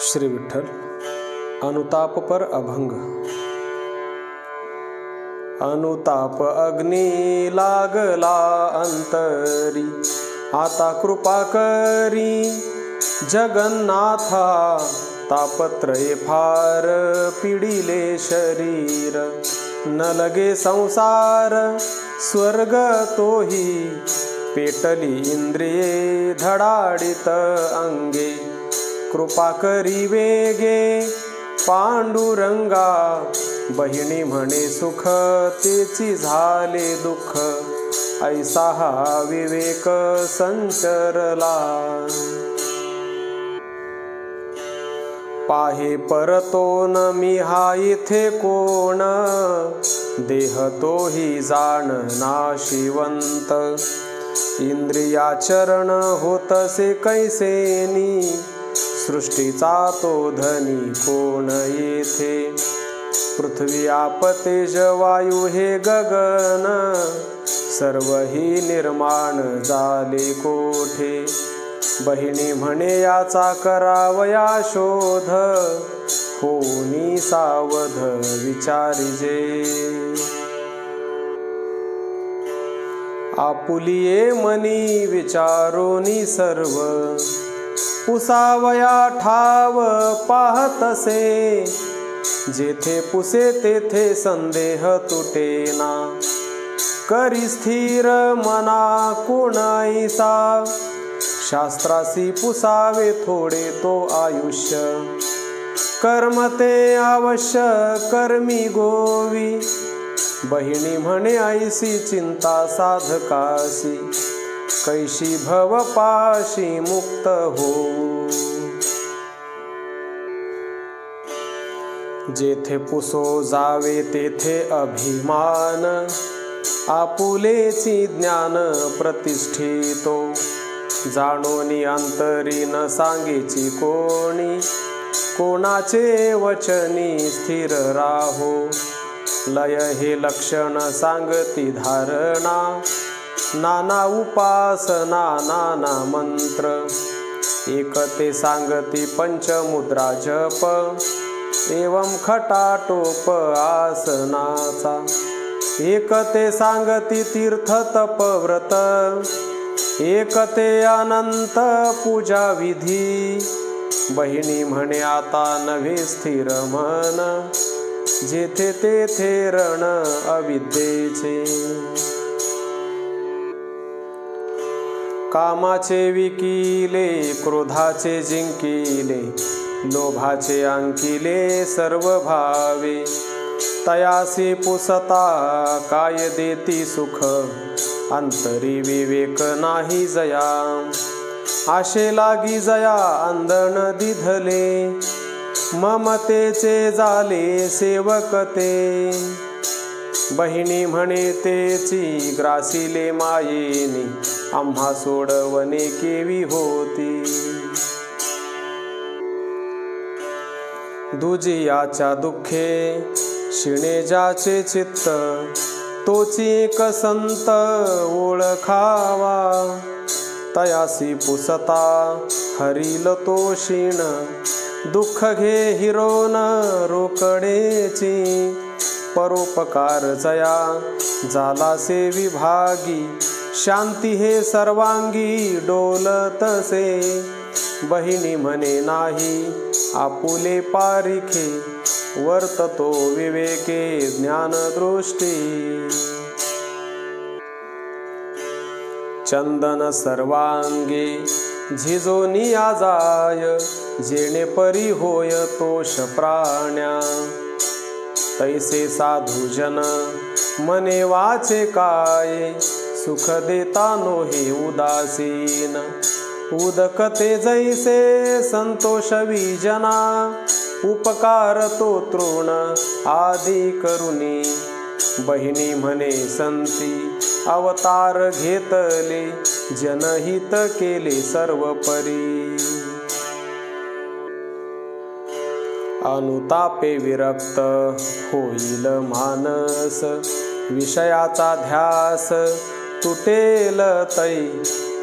श्री विठ्ठल अनुताप पर अभंग। अनुताप अग्नी लागला अंतरी, आता कृपा करी जगन्नाथा। तापत्रये फार पिडिले शरीर, न लगे संसार स्वर्ग तोही। पेटली इंद्रिये धडाडित अंगे, कृपा करी वेगे पांडुरंगा। बहिणी म्हणे सुख तेची झाले दुःख, ऐसा हा विवेक संचरला। पाहे परतोन मी हा इथे कोण, देह तोही जाण नाशिवंत। इंद्रियाचरण होतसे कैसेनी, सृष्टीचा तो धनी कोण येथे। पृथ्वी आप तेज वायू हे गगन, सर्व ही निर्माण झाले कोठे। बहिणी म्हणे याचा करावया शोध, होनी सावध विचारिजे। आपुलिये मनी विचारोनी सर्व, पुसावया ठाव पाहतसे। जेथे पुसे तेथे संदेह तुटेना, करी स्थिर मना कोणाईसा। शास्त्रासी पुसावे थोडे तो आयुष्य, कर्म ते अवश्य कर्मी गोवी। बहिणी म्हणे ऐसी चिंता साधकासी, कैशी भव पाशी मुक्त हो। जेथे पुसो जावे तेथे अभिमान, आपुलेची ज्ञान प्रतिष्ठितो। जाणोनी अंतरी न सांगेची कोणी, कोणाचे वचनी स्थिर राहो। लय हे लक्षण सांगती धारणा, नाना उपासना नाना मंत्र। एक ते सांगती पंचमुद्रा जप, एवं खटाटोप आसनाचा। एक ते सांगती तीर्थ तप व्रत, एक ते अनंत पूजा विधी। बहिणी म्हणे आता नव्हे स्थिर मन, जेथे तेथे रण अविद्येचे। कामाचे विकिले क्रोधाचे जिंकिले, लोभाचे अंकिले सर्व भावे। तयासी पुसता काय देती सुख, अंतरी विवेक नाही जया। आशे लागी जया अंधन दिधले, ममतेचे झाले सेवक ते। बहिणी म्हणे तेची ग्रासिले मायेने, आम्हा सोडवणे केवी होती। दुजियाच्या दुःखे शिणे ज्याचे चित्त, तोची एक संत ओळखावा। तयासी पुसता हरिल तो क्षीण, दुःख घे हिरोन रोकडेची। परोपकार जया झाला से विभागी, शांती हे सर्वांगी डोलतसे। बहिणी म्हणे नाही आपुले पारिखे, वर्ततो विवेके ज्ञानदृष्टी। चंदन सर्वांगे झिजोनी आजाय, जेणे परी होय तोष प्राण्या। तैसे साधुजन मने वाचे काय, सुख देता नोहे उदासीन। उदकते जैसे संतोष विजना, उपकार तो तृण आदि करुणी। बहिणी म्हणे संती अवतार घेतले, जनहित केले सर्व परी। अनुतापे विरक्त होईल मानस, विषयाचा ध्यास तुटेल तै।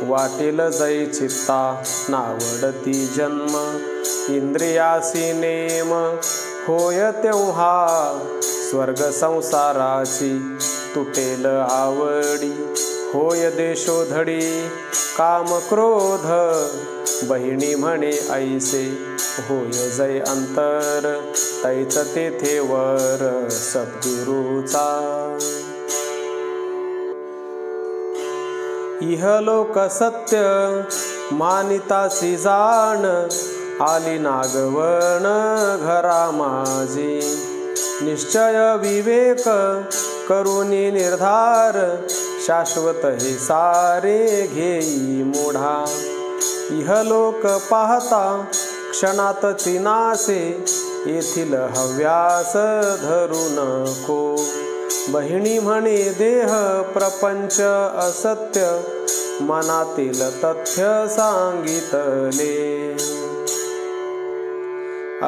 वाटेल जै चित्ता नावडती जन्म इंद्रियासी नेम होय तेव्हा स्वर्ग संसाराची तुटेल आवडी होय देशोधडी काम क्रोध बहिणी म्हणे ऐसे होय जय अंतर तैच तेथे वर सद्गुरूचा इहलोक सत्य मानितासी जाण आली नागवण घरा माझी निश्चय विवेक करुनी निर्धार शाश्वत हे सारे घेई मोढा इहलोक पाहता क्षणात नासे येथील हव्यास धरू नको बहिणी म्हणे देह प्रपंच असत्य मनातील तथ्य सांगितले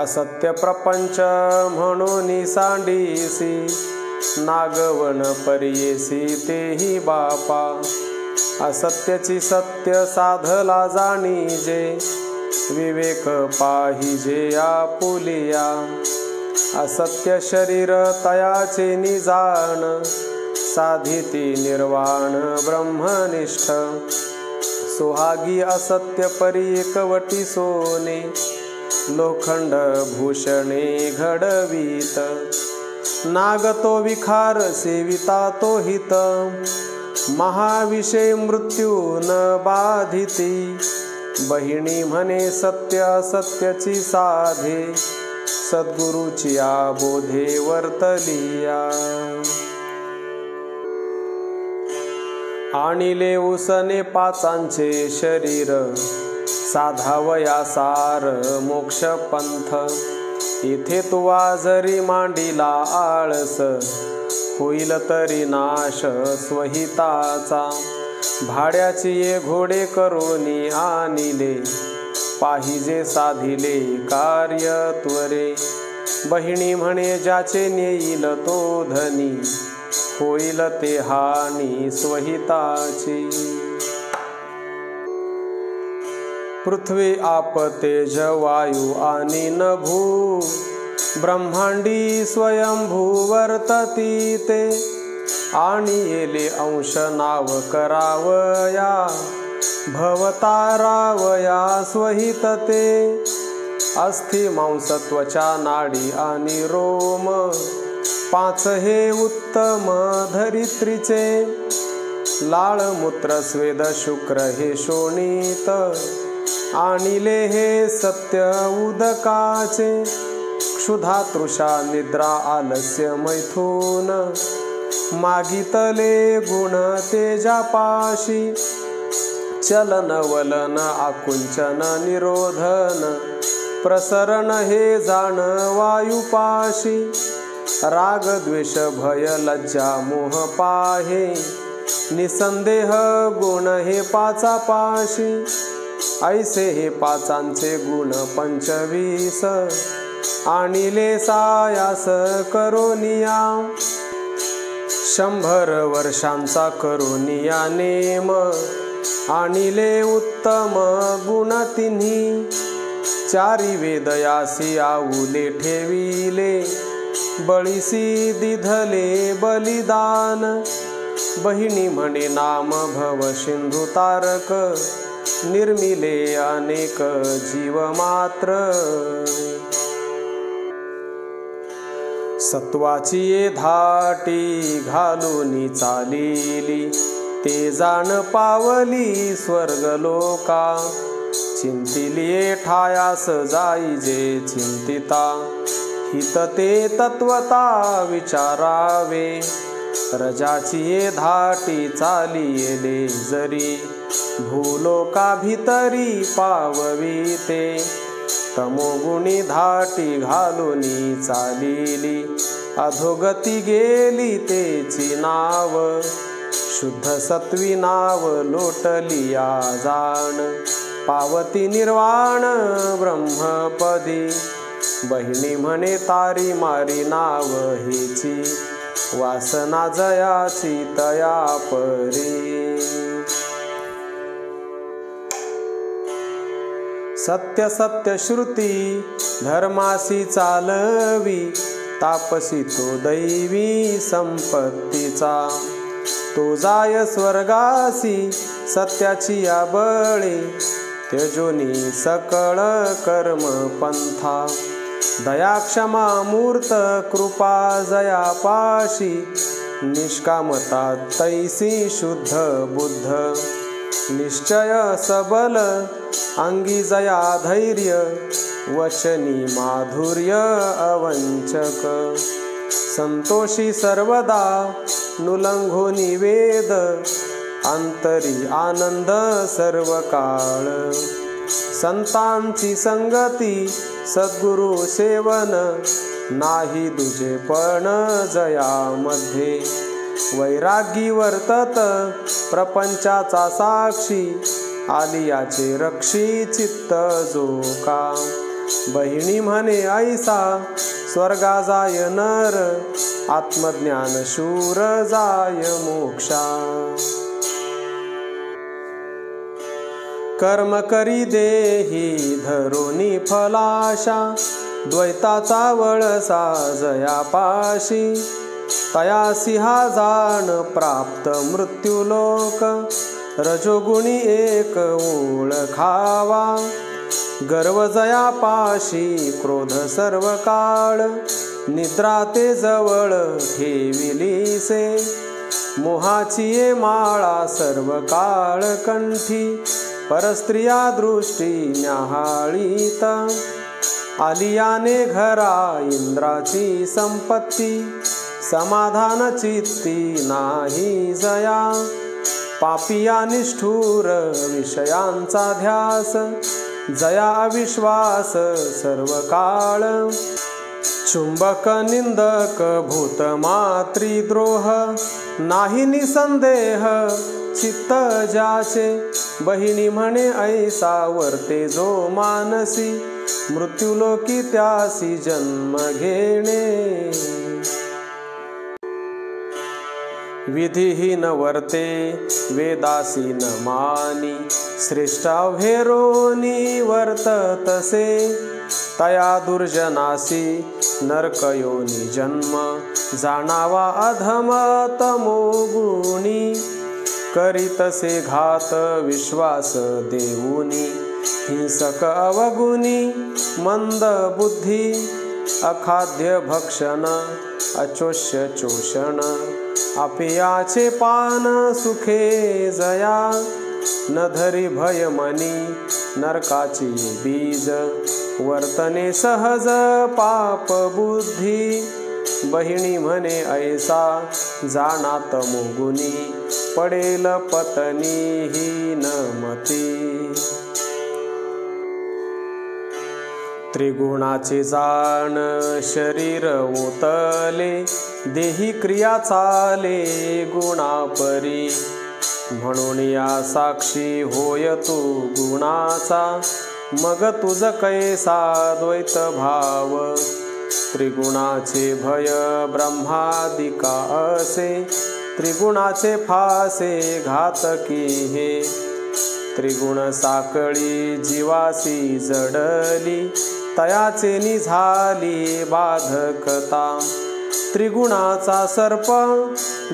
असत्य प्रपंच म्हणून सांडीसी नागवण पर्येसी तेही बापा असत्याची सत्य साधला जाणीजे विवेक पाहिजे आपुलिया असत्य शरीर तयाचे निजाण साधिती निर्वाण ब्रह्मनिष्ठ सुहागी असत्य परी एकवटी सोने लोखंड भूषणे घडवीत नाग तो विखार सेविता तो हित महाविषय मृत्यू न बाधिती बहिणी म्हणे सत्य असत्याची साधे सद्गुरूची बोधे वर्तलिया आणिले उसने पाचांचे शरीर साधावया सार मोक्ष पंथ इथे तुवा जरी मांडीला आळस होईल तरी नाश स्वहिताचा भाड्याची ये घोडे करोनी आणिले पाहिजे साधिले कार्य त्वरे बहिणी म्हणे ज्याचे नेईल तो धनी होईल ते हानी स्वहिताची पृथ्वी आप तेज वायू आणि नभू ब्रह्मांडी स्वयंभू वर्तती ते आणि येले अंश नाव करावया भवतारावया स्वहित ते अस्थि मांस त्वचा नाडी आणि रोम पाच हे उत्तम धरित्रीचे लाळ मूत्र स्वेद शुक्र हे शोणित आणिले हे सत्य उदकाचे क्षुधा तृषा निद्रा आलस्य मैथून मागितले गुण तेजापाशी चलन वलन आकुंचन निरोधन प्रसरण हे जाण वायुपाशी राग द्वेष भय लज्जा मोह पाहे निसंदेह गुण हे पाचा पाशी ऐसे हे पाचांचे गुण 25 आणिले सायास करोनिया 100 वर्षांचा करोनिया नेम आणिले उत्तम गुण तिन्ही चारी वेदयासी आऊले ठेविले बळीसी दिधले बलिदान बहिणी म्हणे नाम भव सिंधू तारक निर्मिले अनेक जीव मात्र सत्वाची ये धाटी घालून चालिली ते जाण पावली स्वर्गलोका चिंतिलिये ठायास जाईजे चिंतिता हित ते तत्वता विचारावे रजाची ये धाटी चालिले जरी भूलोका भितरी पावविते तमोगुणी धाटी घालूनी चालिली अधोगती गेली तेची नाव शुद्ध सत्वी नाव लोटलिया जाण पावती निर्वाण ब्रह्मपदी बहिणी म्हणे तारी मारी नाव हेची वासना जयाची तया परी सत्य सत्य श्रुती धर्मासी चालवी, तापसी तो दैवी संपत्तीचा। तो जाय स्वर्गासी सत्याची या बळी, त्यजोनी सकळ कर्म पंथा। दया क्षमा मूर्त कृपा जया पाशी, निष्कामता तैसी शुद्ध बुद्ध। निश्चय सबल अंगी जया धैर्य, वचनी माधुर्य अवंचक। संतोषी सर्वदा नुलंघो निवेद, अंतरी आनंद सर्व काळ। संतांची संगती सद्गुरु सेवन, नाही दुजेपण जयामध्ये। वैरागी वर्तत प्रपंचाचा साक्षी, आलियाचे रक्षी चित्त जो का। बहिणी म्हणे ऐसा स्वर्गा जाय नर, आत्मज्ञान शूर जाय मोक्षा। कर्म करी देही धरोनी फलाशा, द्वैताचा वळसा जयापाशी। तयासी हा जाण प्राप्त मृत्यूलोक, रजोगुणी एक ओळखावा। गर्व जयापाशी क्रोध सर्व काळ, निद्रा ते जवळ ठेविलीसे। मोहाची ये माळा सर्व काळ कंठी, परस्त्रिया दृष्टी न्याहाळीत। आलियाने घरा इंद्राची संपत्ती, समाधान चित्ती नाही जया। पापिया निष्ठुर विषयांचा ध्यास, जया अविश्वास सर्व काळ। चुंबक निंदक भूत मातृद्रोह, नाही निसंदेह चित्त ज्याचे। बहिणी म्हणे ऐसा वर्ते जो मानसी, मृत्यूलोकी त्यासी जन्म घेणे। विधिहीन वर्ते वेदासी न मानी, श्रेष्ठाव्हेरोनी वर्ततसे। तया दुर्जनासी नरकयोनी जन्म, जाणावा अधम तमोगुणी। करीतसे घात विश्वास देऊनी, हिंसक अवगुणी मंद बुद्धी। अखाद्य भक्षण अचोष्य चोषण, अपेयाचे पान सुखे जया। न धरी भय मनी नरकाची बीज, वर्तने सहज पाप बुद्धी। बहिणी म्हणे ऐसा जाणा तमोगुणी, पडेल पत्नी हीन मती। त्रिगुणाचे जाण शरीर ओतले, देही क्रिया चाले गुणापरी। म्हणून या साक्षी होय तू गुणाचा, मग तुझ कैसा द्वैत भाव। त्रिगुणाचे भय ब्रह्मादिका असे, त्रिगुणाचे फासे घातकी हे। त्रिगुण साकळी जीवासी जडली, तयाचे निझाली बाधकता। त्रिगुणाचा सर्प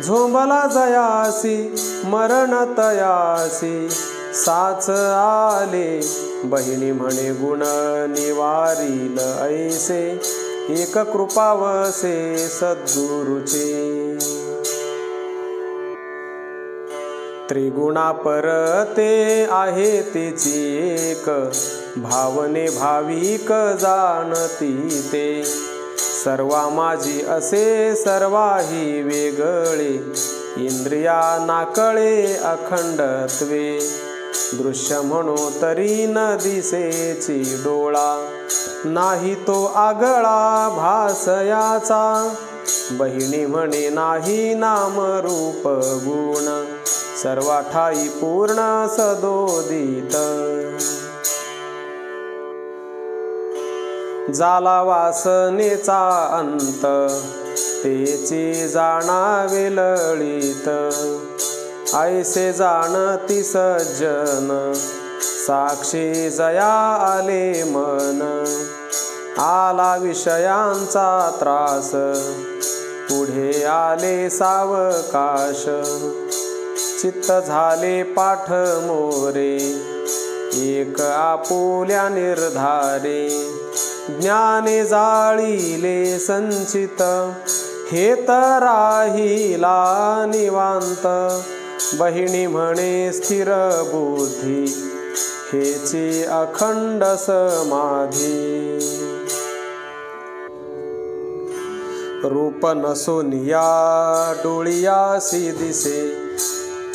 झोंबला जयासी, मरण तयासी साच आले। बहिणी म्हणे गुण निवारील ऐसे, एक कृपावसे सद्गुरुचे। त्रिगुणा परते आहे तेची एक, भावने भाविक जाणती ते। सर्वा माझी असे सर्वाही वेगळे, इंद्रिया नाकळे अखंडत्वे। दृश्य म्हणो तरी न दिसेची डोळा, नाही तो आगळा भासयाचा। बहिणी म्हणे नाही नाम रूप गुण, सर्वा ठाई पूर्ण सदोदित। जाला वासनेचा अंत, तेची जाणावे लळित। ऐसे जाणती सज्जन, साक्षी जया आले मन, आला विषयांचा त्रास, पुढे आले सावकाश, चित्त झाले पाठ मोरे, एक आपुल्या निर्धारे, ज्ञाने जाळीले संचित, हे तर राहिला निवांत, बहिणी म्हणे स्थिर बुद्धी, हेची अखंड समाधी. रूप नसोनिया डोळियासी दिसे,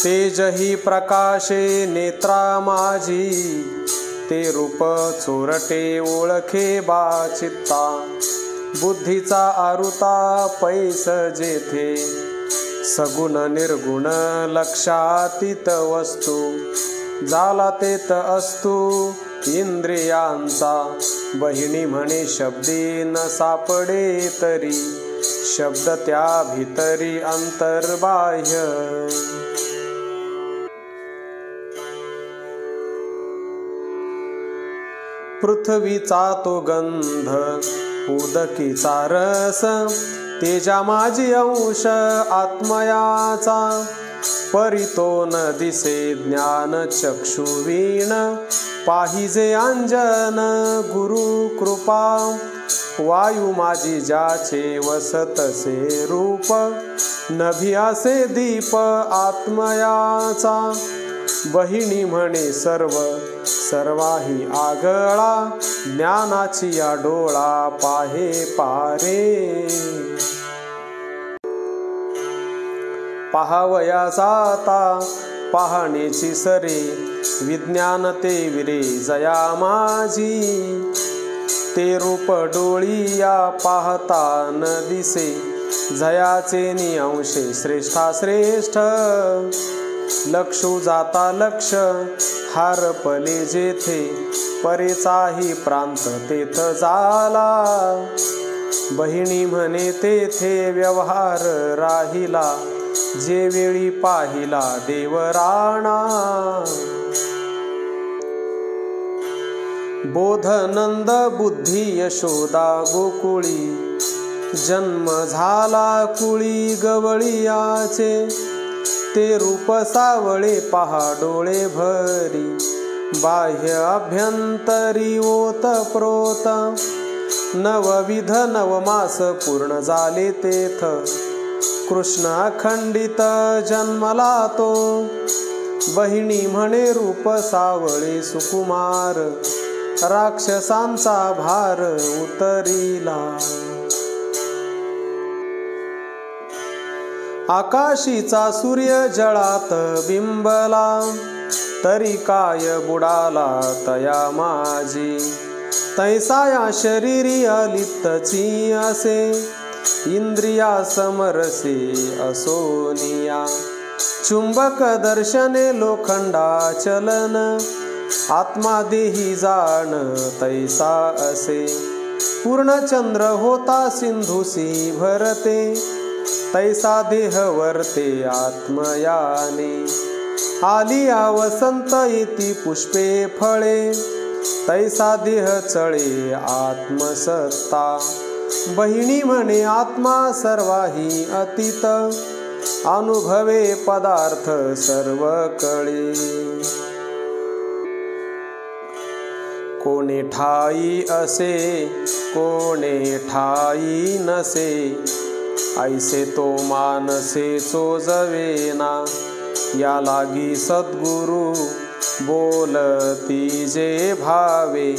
तेजही प्रकाशे नेत्रा माझी, ते रूप चोरटे ओळखे बाचित्ता, बुद्धीचा आरुता पैस जेथे, सगुण निर्गुण लक्षातीत वस्तू, झाला तेत असतू इंद्रियांचा, बहिणी म्हणे शब्दी न सापडे तरी, शब्द त्या भितरी अंतर्बाह्य. पृथ्वीचा तो गंध, उदकीचा रस, तेजा माझी अंश आत्मयाचा, परितो न दिसे ज्ञान चक्षुवीण, पाहिजे अंजन गुरु कृपा, वायू माझी ज्याचे वसतसे रूप, नभियासे दीप आत्मयाचा, बहिणी म्हणे सर्व सर्वाही आगळा, ज्ञानाची या डोळा पाहे पारे. पाहावया जाता पाहणेची सरे, विज्ञान ते विरे जया माझी, ते रूप डोळिया पाहता न दिसे, जयाचे निअंशे श्रेष्ठा श्रेष्ठ, लक्षू जाता लक्ष हारपले जेथे, परेचाही प्रांत तेथ झाला, बहिणी म्हणे तेथे व्यवहार राहिला, जे वेळी पाहिला देवराणा. बोधनंद बुद्धी यशोदा गोकुळी, जन्म झाला कुळी गवळियाचे, ते रूप सावळे पहा डोळे भरी, बाह्य अभ्यंतरी ओत प्रोत, नवविध नवमास पूर्ण झाले तेथ, कृष्ण अखंडित जन्मला तो, बहिणी म्हणे रूप सावळे सुकुमार, राक्षसांचा भार उतरिला. आकाशीचा सूर्य जळात बिंबला, तरी काय बुडाला तया माझी, तैसाया शरीरी अलिप्तची असे, इंद्रिया समरसे असोनिया, चुंबक दर्शने लोखंडा चलन, आत्मा देही जाण तैसा असे, पूर्णचंद्र होता सिंधुसी भरते, तैसा देह वर्ते आत्मयाने, आलिया वसंत येती पुष्पे फळे, तैसा देह चळे आत्मसत्ता, बहिणी म्हणे आत्मा सर्वाही अतीत, अनुभवे पदार्थ सर्व कळे. कोणे ठाई असे कोणे ठाई नसे, ऐसे तो मानसे चोजवेना, या लागी सद्गुरु बोलती जे भावे,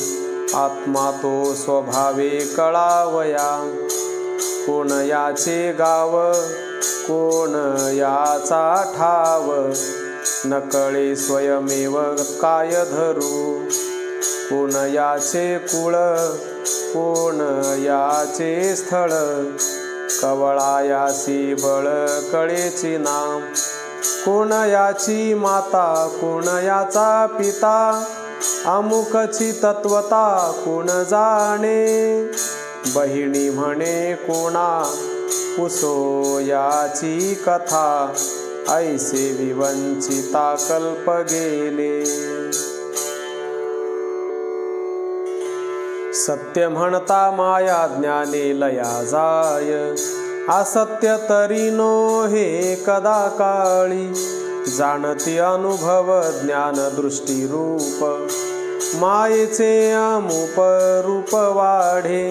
आत्मा तो स्वभावे कळावया, कोण याचे गाव कोण याचा ठाव, न कळे स्वयमेव काय धरू, कोण याचे कुळ कोण याचे स्थळ, कवळायासी बळ कळेची नाम, कोण याची माता कोण याचा पिता, अमुकची तत्वता कोण जाणे, बहिणी म्हणे कोणा पुसो याची कथा, ऐसे विवंचिता कल्प गेले. सत्य म्हणता माया ज्ञाने लया जाय, असत्य तरी नो हे कदा काळी, जाणती अनुभव ज्ञान दृष्टी रूप, मायेचे अमुप रूप वाढे,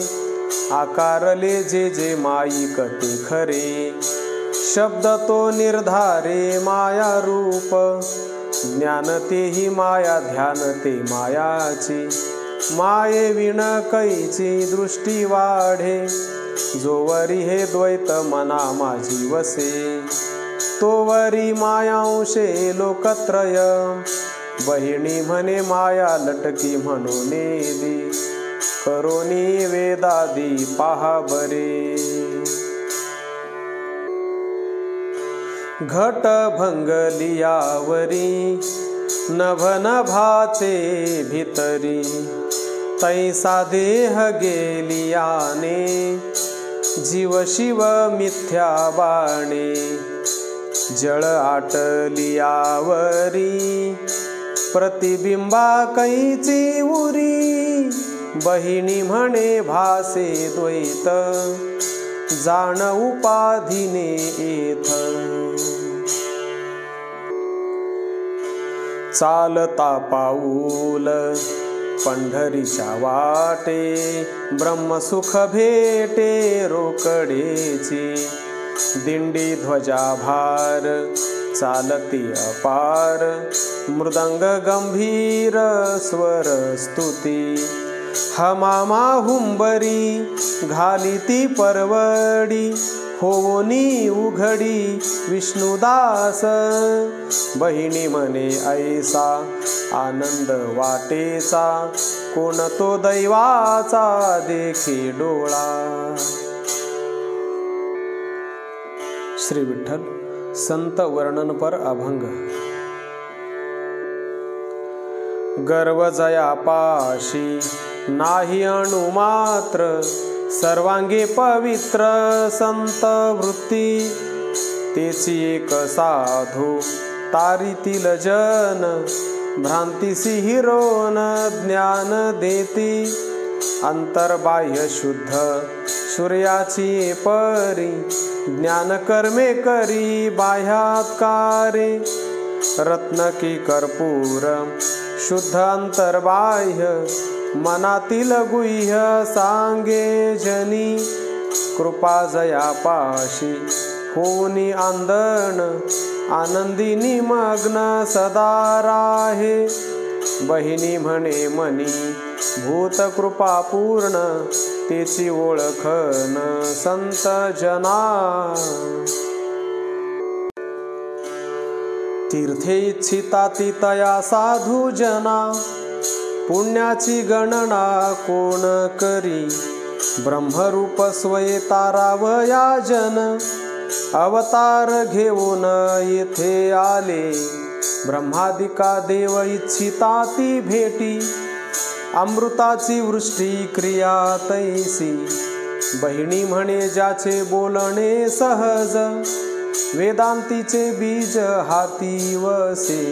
आकारले जे जे माईक ते खरे, शब्द तो निर्धारे माया रूप, ज्ञान तेही माया ध्यान ते मायाची, माये विण कैची दृष्टी वाढे, जोवरी हे द्वैत मना माझी वसे, तोवरी मायांशे लोकत्रय, बहिणी म्हणे माया लटकी म्हणून दी, करोनी वेदादी पहा बरे, घट भंगलियावरी नभ नभाचे भितरी, तैसा देह गेलियाने, जीव शिव मिथ्या बाणे, जळ आटलियावरी प्रतिबिंबा कैची उरी, बहिणी म्हणे भासे द्वैत, जाण उपाधीने येथ, चालता पाऊल पंढरीच्या वाटे, ब्रह्मसुख भेटे रोकडेची, दिंडी ध्वजा भार चालती अपार, मृदंग गंभीर स्वर स्तुती, हमामा हुंबरी घालिती परवडी, होनी उघडी विष्णुदास, बहिणी म्हणे ऐसा आनंद वाटेचा, कोण तो दैवाचा देखी डोळा. श्री विठ्ठल संत वर्णन पर अभंग. गर्व जया पाशी नाही अणुमात्र, सर्वांगे पवित्र संत वृत्ती, तेची एक साधू तारीतील जन, भ्रांतीसी हिरोन ज्ञान देती, अंतर्बाह्य शुद्ध सूर्याची परी, ज्ञान कर्मे करी बाह्यात्कारे, रत्न की कर्पूर शुद्ध अंतर्बाह्य, मनातील गुह्य सांगे जनी, कृपा जया पाशी होनी आंदण, आनंदिनी मग्न सदा राहे, बहिणी म्हणे मनी भूत कृपा पूर्ण, तेची ओळखन संत जना, तीर्थे इच्छिता ती तया साधू जना, पुण्याची गणना कोण करी, ब्रह्मरूप स्वये तारावया जन, अवतार घेऊन येथे आले, ब्रह्मादिका देव इच्छिता ती भेटी, अमृताची वृष्टी क्रिया तैसी, बहिणी म्हणे ज्याचे बोलणे सहज, वेदांतीचे बीज हाती वसे,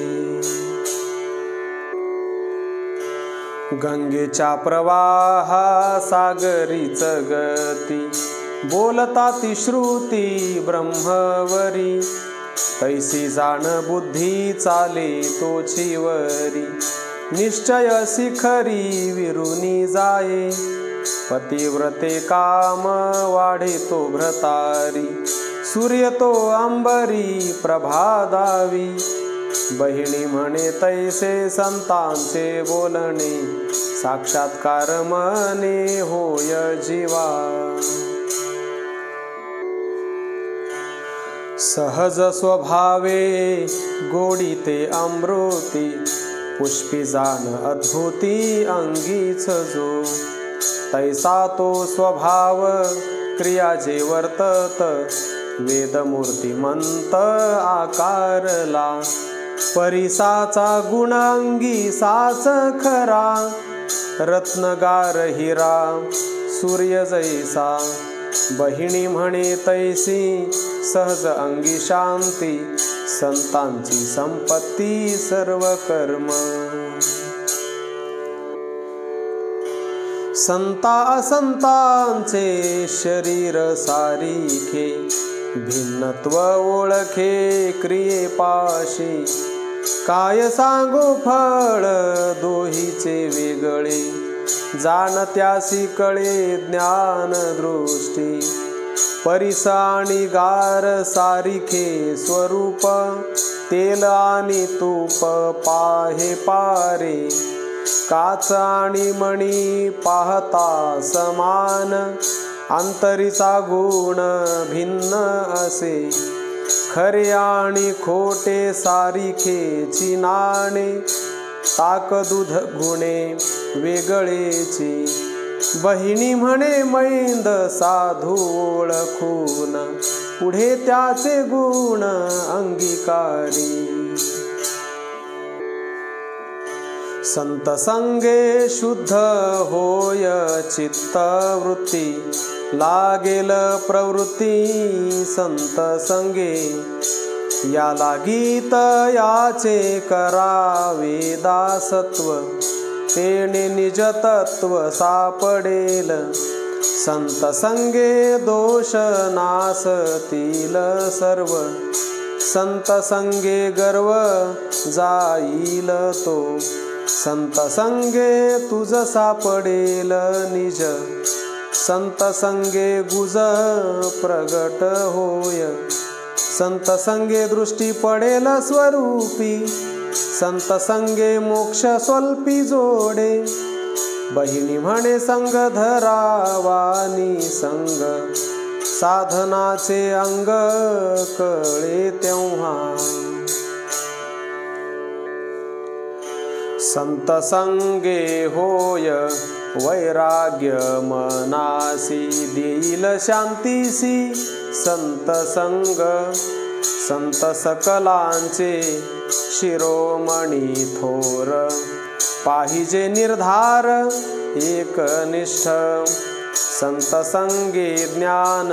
गंगेच्या प्रवाहा सागरीच गती, बोलता ती श्रुती ब्रह्मवरी, तैसी जाण बुद्धी चाले तोचीवरी, निश्चय शिखरी विरुनी जाये, पतिव्रते काम वाढे तो भ्रतारी, सूर्य तो अंबरी प्रभादावी, बहिणी म्हणे तैसे संतांचे बोलणे, साक्षात्कार मने होय जीवा, सहज स्वभावे गोडी ते अमृती, पुष्पी जाण अद्भुती अंगीच जो, तैसा तो स्वभाव क्रिया जे वर्तत, वेदमूर्तिमंत आकारला, परिसाचा गुणांगी साच खरा, रत्नगार हिरा सूर्य जैसा, बहिणी म्हणे तैसी सहज अंगी शांती, संतांची संपत्ती सर्व कर्म, संता असंतांचे शरीर सारिखे, भिन्नत्व ओळखे क्रियेपाशी. काय सांगू फळ दोहीचे वेगळे, जाणत्यासी कळे ज्ञान दृष्टी. परिस आणि गार सारिखे स्वरूप, तेल आणि तूप पाहे पारे. काच आणि मणी पाहता समान, अंतरीचा गुण भिन्न असे. खरे आणि खोटे सारिखेची नाणे, ताक दूध गुणे वेगळेची. बहिणी म्हणे मैंद साधू ओळखून, पुढे त्याचे गुण अंगीकारी. संत संगे शुद्ध होय चित्त वृत्ती, लागेल प्रवृत्ती संत संगे. या लागीत याचे करावे दासत्व, तेने निजतत्व सापडेल. संत संगे दोष नासतील सर्व, संत संगे गर्व जाईल तो. संत संगे तुझ सापडेल निज, संत संगे गुज प्रगट होय. संत संगे दृष्टी पडेल स्वरूपी, संत संगे मोक्ष स्वल्पी जोडे. बहिणी म्हणे संग धरावानी संग, साधनाचे अंग कळे तेव्हा. संत संगे होय वैराग्य मनासी, देईल शांतीसी संत संग. संत सकलांचे शिरोमणी थोर, पाहिजे निर्धार एकनिष्ठ. संत संगे ज्ञान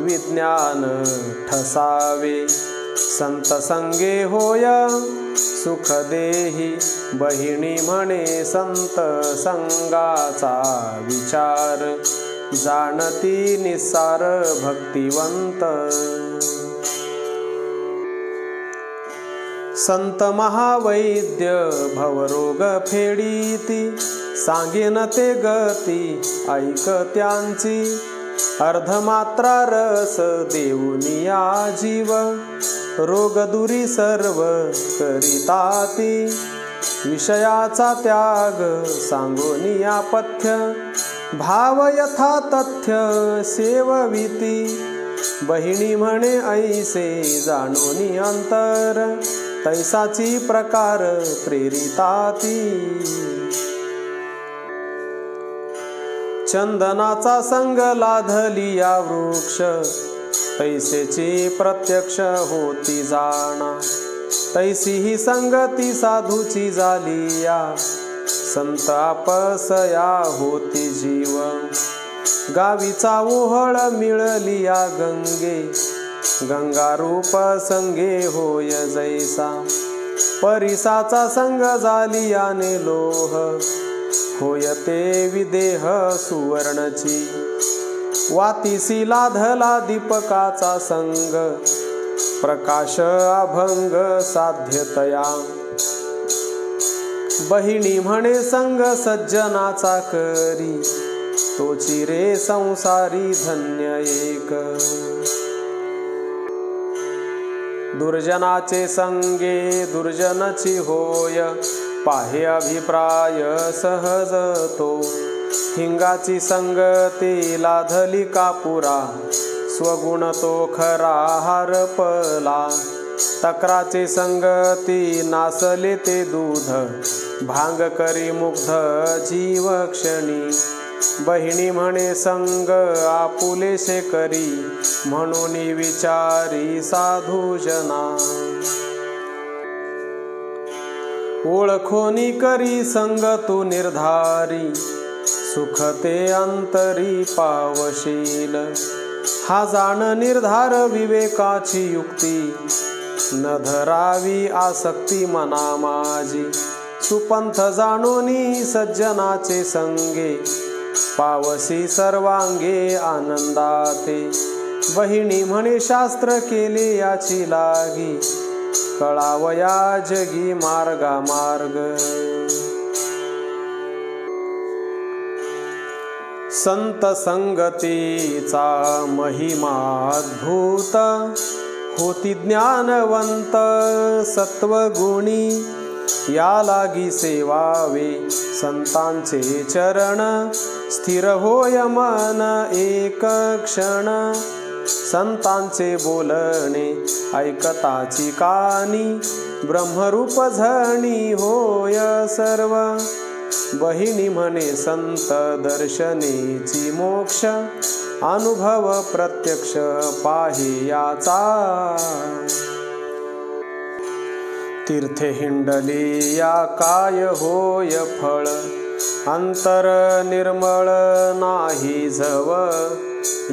विज्ञान ठसावे, संत संगे होय सुख देही. बहिणी म्हणे संत संगाचा विचार, जाणती निसार भक्तिवंत. संत महावैद्य भवरोग फेडीती, सांगेन ते गती ऐक त्यांची. अर्धमात्रा रस देऊनिया जीव, रोग दुरी सर्व करिताती. विषयाचा त्याग सांगोनिया पथ्य, भाव यथा तथ्य सेवविती. बहिणी म्हणे ऐसे जाणोनी अंतर, तैसाची प्रकार प्रेरिताती. चंदनाचा संग लाधलिया वृक्ष, तैसेची प्रत्यक्ष होती जाणा. तैसी ही संगती साधूची झालिया, संत आपसया होती जीव. गावीचा ओहळ मिळलिया गंगे, गंगा रूप संगे होय जैसा. परिसाचा संग झालियाने लोह, होय ते विदेह सुवर्णची. वातीसी लाधला दीपकाचा संग, प्रकाश अभंग साध्यतया. बहिणी म्हणे संग सज्जनाचा करी, तोची रे संसारी धन्य एक. दुर्जनाचे संगे दुर्जनची होय, पाहे अभिप्राय सहज तो. हिंगाची संगती लाधली कापुरा, स्वगुण तो खरा हरपला. तक्राचे संगती नासले ते दूध, भांग करी मुग्ध जीव क्षणी. बहिणी म्हणे संग आपुलेशे करी, म्हणून विचारी साधू जना. ओळखोनी करी संग तू निर्धारी, सुख ते अंतरी पावशील. हा जाण निर्धार विवेकाची युक्ती, न धरावी आसक्ती मना माझी. सुपंथ जाणोनी सज्जनाचे संगे, पावसी सर्वांगे आनंदाते। बहिणी म्हणे शास्त्र केले याची लागी, कळावया जगी मार्गा मार्ग। संत संगतीचा महिमा अद्भुत, होती ज्ञानवंत सत्वगुणी। या लागी सेवावे संतांचे चरण, स्थिर होय मन एक क्षण। संतांचे बोलणे ऐकताची कानी, ब्रह्मरूप झणी होय सर्व। बहिणी म्हणे संत दर्शनेची मोक्ष, अनुभव प्रत्यक्ष पाहे याचा। तीर्थे हिंडले या काय होय फळ, अंतर निर्मळ नाही जव।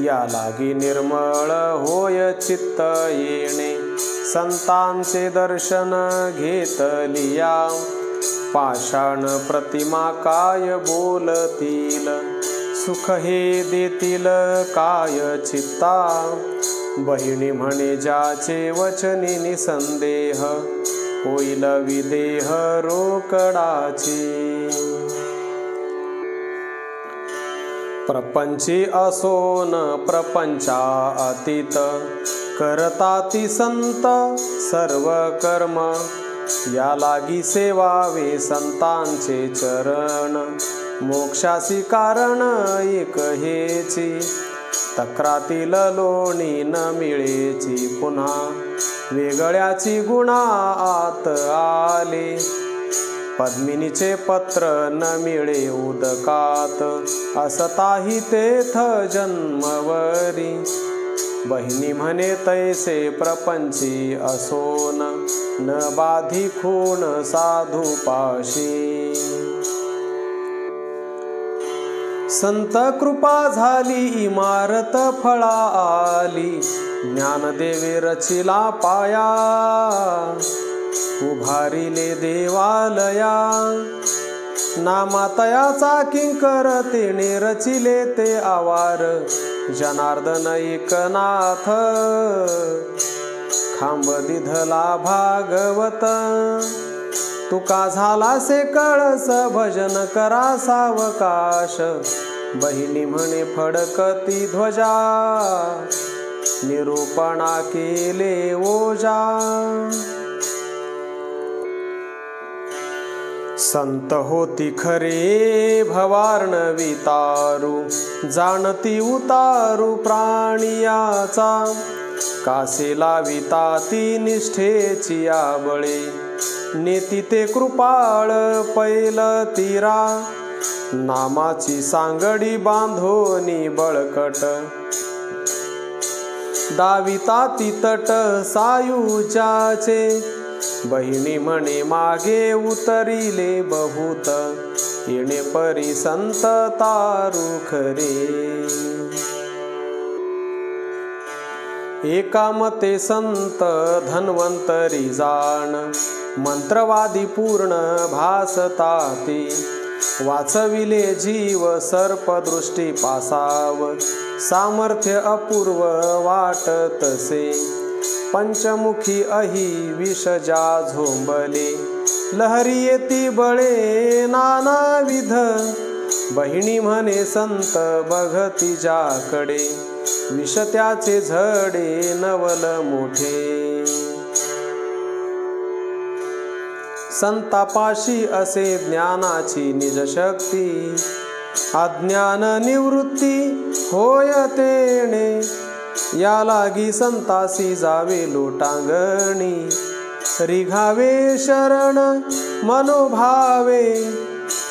या लागी निर्मळ होय चित्त येणे, संतांचे दर्शन घेतलिया। पाषाण प्रतिमा काय बोलतील, सुख हे देतील काय चित्ता। बहिणी म्हणे ज्याचे वचनी निसंदेह, होईल विदेह रोकडाची। प्रपंची असोन प्रपंचा अतीत, करताती संत सर्व कर्म। या लागी सेवावे संतांचे चरण, मोक्षासी कारण एक हेची। तक्रातील लोणी न मिळेची पुन्हा, वेगळ्याची गुणा आत आले। पद्मिनीचे पत्र न मिळे उदकात, असताही तेथ जन्मवरी। बहिणी म्हणे तैसे प्रपंची असोन, न बाधी खूण साधू पाशी। संत कृपा झाली इमारत फळा आली, ज्ञानदेवे रचिला पाया। उभारिले देवालया, नामातयाचा किंकर तेने रचिले ते आवार। जनार्दन एकनाथ खांब दिधला भागवत, तुका झाला से कळस भजन करा सावकाश। बहिणी म्हणे फडकती ध्वजा, निरूपणा केले ओजा। संत होती खरे भवार्णवी तारू, जाणती उतारू प्राणियाचा। कासे लाविता ती निष्ठेची आबळे, नेती ते कृपाळ पैल तीरा। नामाची सांगडी बांधोनी बळकट, दाविता ती तट सायुज्याचे। बहिणी म्हणे मागे उतरिले बहुत, येणे परी संत तारू खरे। एका मते संत धन्वंतरी जाण, मंत्रवादी पूर्ण भासताती। वाचविले जीव सर्पदृष्टी पासाव, सामर्थ्य अपूर्व वाटतसे। पंचमुखी अही विषजा झोंबले, लहरी येती बळे नानाविध। बहिणी म्हणे संत बघती ज्याकडे, विष त्याचे झडे नवल मोठे। संतापाशी असे ज्ञानाची निज शक्ती, अज्ञान निवृत्ती होय तेणे। या लागी संतासी जावे लोटांगणी, रिघावे शरण मनोभावे।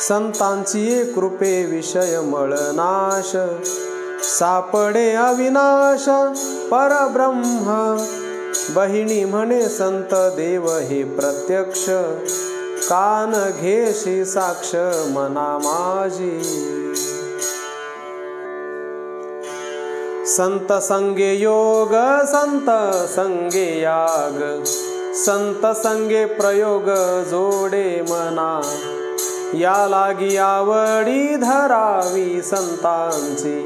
संतांची कृपे विषय मळनाश, सापडे अविनाश परब्रह्म। बहिणी म्हणे संत देव हे प्रत्यक्ष, कान घेशी साक्ष मना माझी। संत संगे योग संत संगे याग, संत संगे प्रयोग जोडे मना। या लागी आवडी धरावी संतांची,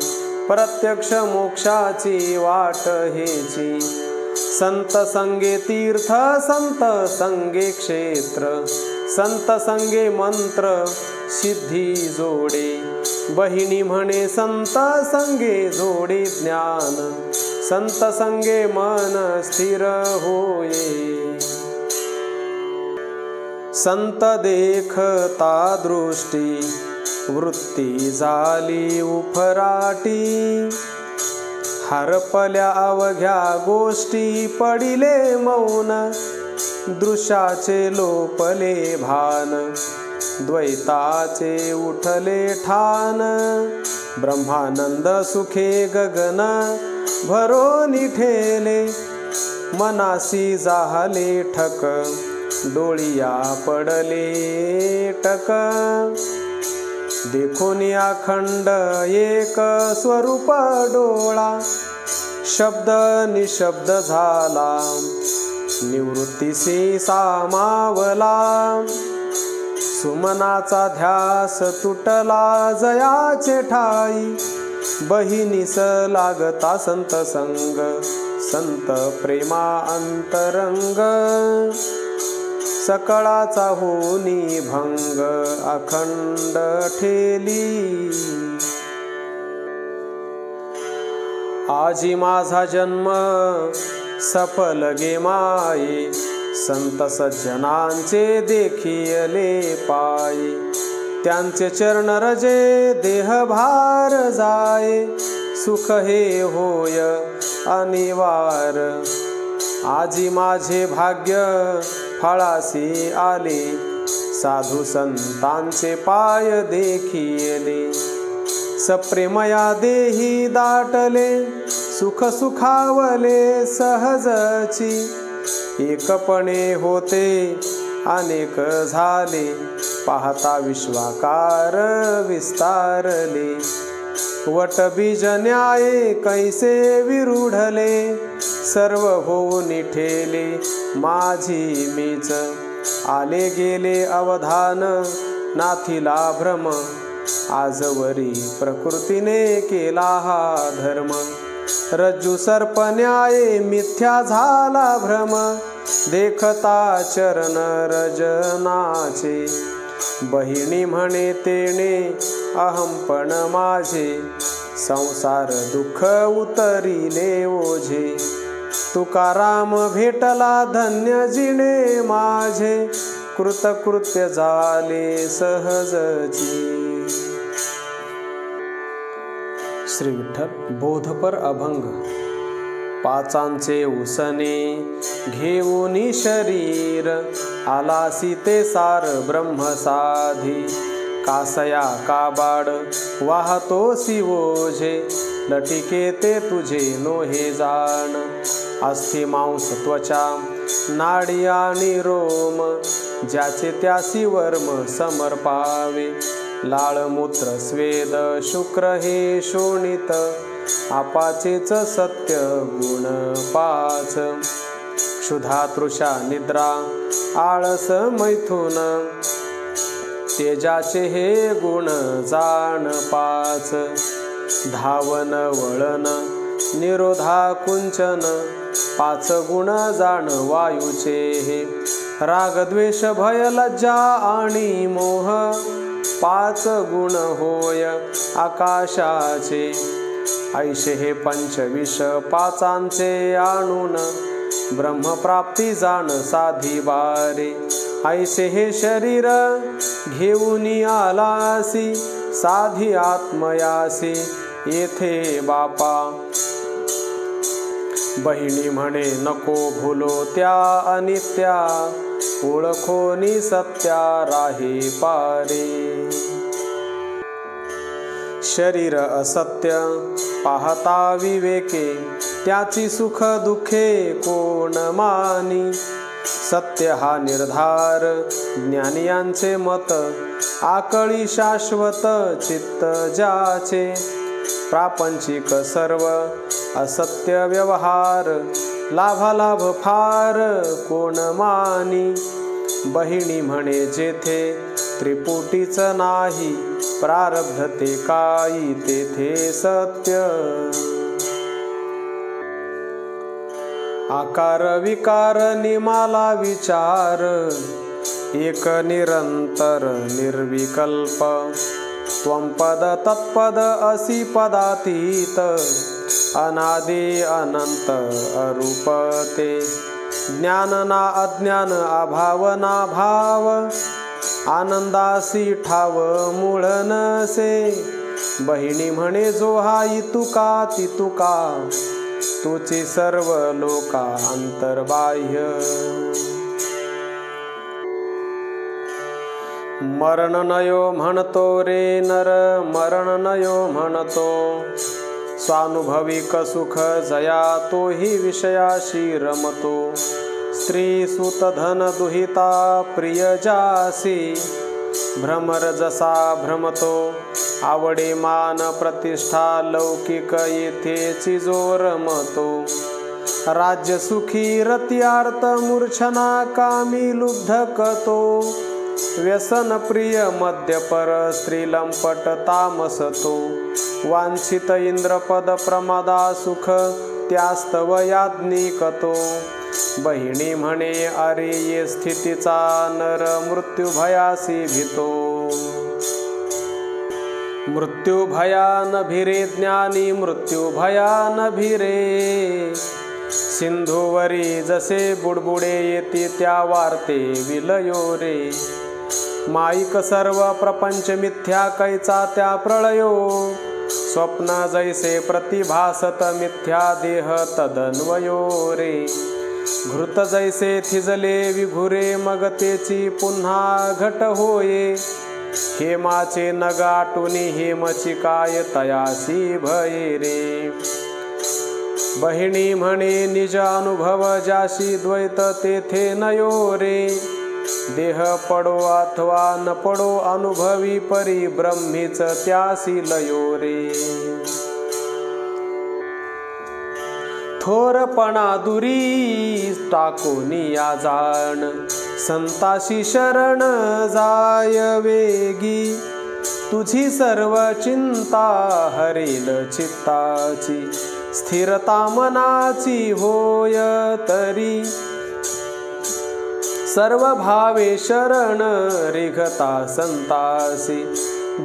प्रत्यक्ष मोक्षाची वाट हेची. संत संगे तीर्थ, संत संगे क्षेत्र, संत संगे मंत्र सिद्धी जोडे. बहिणी म्हणे संत संगे जोडे ज्ञान, संत संगे मन स्थिर होये. संत देखता दृष्टी, वृत्ती झाली उफराटी. हरपल्या अवघ्या गोष्टी, पडिले मौन, दृश्याचे लोपले भान. द्वैताचे उठले ठाण, ब्रह्मानंद सुखे गगन भरोनी ठेले. मनासी जाहले ठक, डोळिया पडले टक. देखून अखंड एक स्वरूप डोळा, शब्द निशब्द झाला, निवृत्तीसी सामावला. सुमनाचा ध्यास तुटला जयाचे ठाई, बहिणीस लागता संत संग, संत प्रेमा अंतरंग. सकळाचा होनी भंग, अखंड ठेली. आजी माझा जन्म सफल गे माये, संत सज्जनांचे देखिले पाये. त्यांचे चरण रजे देह भार जाये, सुख हे होय अनिवार. आजी माझे भाग्य फळासी आले, साधू संतांचे पाय देखिले. सप्रेमया देही दाटले, सुख सुखावले सहजची. एकपणे होते अनेक झाले, पाहता विश्वाकार विस्तारले. वटबीज न्याये कैसे विरूढले, सर्व होऊन ठेले माझी मीच. आले गेले अवधान, नाथिला भ्रम, आजवरी प्रकृतीने केला हा धर्म. रज्जू सर्प न्याये मिथ्या झाला भ्रम, देखता चरण रजनाचे. बहिणी म्हणे तेने अहमपण माझे, संसार दुःख उतरिले ओझे. तुकाराम भेटला धन्य जिणे माझे, कृतकृत्य झाले सहजची. श्री विठ्ठल बोधपर अभंग. पाचांचे उसने घेऊनी शरीर, आलासी ते सार ब्रह्मसाधी. कासया काबाड वाहतोसी ओझे, लटिके ते तुझे नोहे जाण. अस्थि मांस त्वचा नाडी आणि रोम, ज्याचे त्यासी वर्म समर्पावे. लाळमूत्र स्वेद शुक्र हे शोणित, आपाचेच सत्य गुण पाच. क्षुधा तृषा निद्रा आळस मैथुन, तेजाचे हे गुण जाण पाच. धावन वळण निरोधा कुंचन, पाच गुण जाण वायूचे हे. राग द्वेष भय लज्जा आणि मोह, पाच गुण होय आकाशाचे. ऐशे हे पंचविश पाचांचे आणून, ब्रह्मप्राप्ती जाण साधी बारे. ऐसे हे शरीर घेऊनी आलासी, साधी आत्मयासी येथे बापा. बहिणी म्हणे नको भूलो त्या अनित्या, ओळखोनी सत्या राहे पारे. शरीर असत्य पाहता विवेके, त्याची सुख दुःखे कोण मानी. सत्य हा निर्धार ज्ञानियांचे मत, आकळी शाश्वत चित्त ज्याचे. प्रापंचिक सर्व असत्य व्यवहार, लाभालाभ फार कोण मानी. बहिणी म्हणे जेथे त्रिपुटीच नाही प्रारब्ध ते काही तेथे सत्य आकार विकार निमाला विचार एक निरंतर निर्विकल्प त्वं पद तत्पद असी पदातीत अनादि अनंत अरूपते ज्ञान ना अज्ञान अभाव ना भाव आनंदासी ठाव मूळ नसे बहिणी म्हणे जो हाई तुका ती तुका तुची सर्व लोका अंतर्बाह्य मरण नयो म्हणतो रे नर मरण नयो म्हणतो स्वानुभविक सुख जया तोही विषयाशी रमतो स्त्री सुत धन दुहिता प्रिय जासी भ्रमर जसा भ्रमतो आवडे मान प्रतिष्ठा लौकिक येथेची जो रमतो राज्य सुखी रत्यार्थ मूर्छना कामी लुब्धकतो व्यसन प्रिय मद्यपर स्त्री लंपट तामसतो वांछित इंद्रपद प्रमादा सुख त्यास्तव याज्ञिकतो बहिणी म्हणे अरे ये स्थितीचा नर मृत्यू भयासी भीतो मृत्यू भयान भिरे ज्ञानी मृत्यू भयान भिरे सिंधुवरी जसे बुडबुडे येते त्या वार्ते विलयो रे माईक सर्व प्रपंच मिथ्या कैचा त्या प्रळयो स्वप्न जैसे प्रतिभासत मिथ्या देह तदन्वयो रे घृत जैसे थिजले विघुरे मग तेची पुन्हा घट होये हेमाचे नगाटुनी हेमची काय तयासी भये रे बहिणी म्हणे निज अनुभव जाशी द्वैत तेथे नयो रे देह पडो अथवा न पडो अनुभवी परी ब्रह्मीच त्यासी लयो रे थोरपणा दुरी टाकोनिया जाण संताशी शरण जाय वेगी तुझी सर्व चिंता हरेल चित्ताची स्थिरता मनाची होय तरी सर्व भावे शरण रिघता संतासी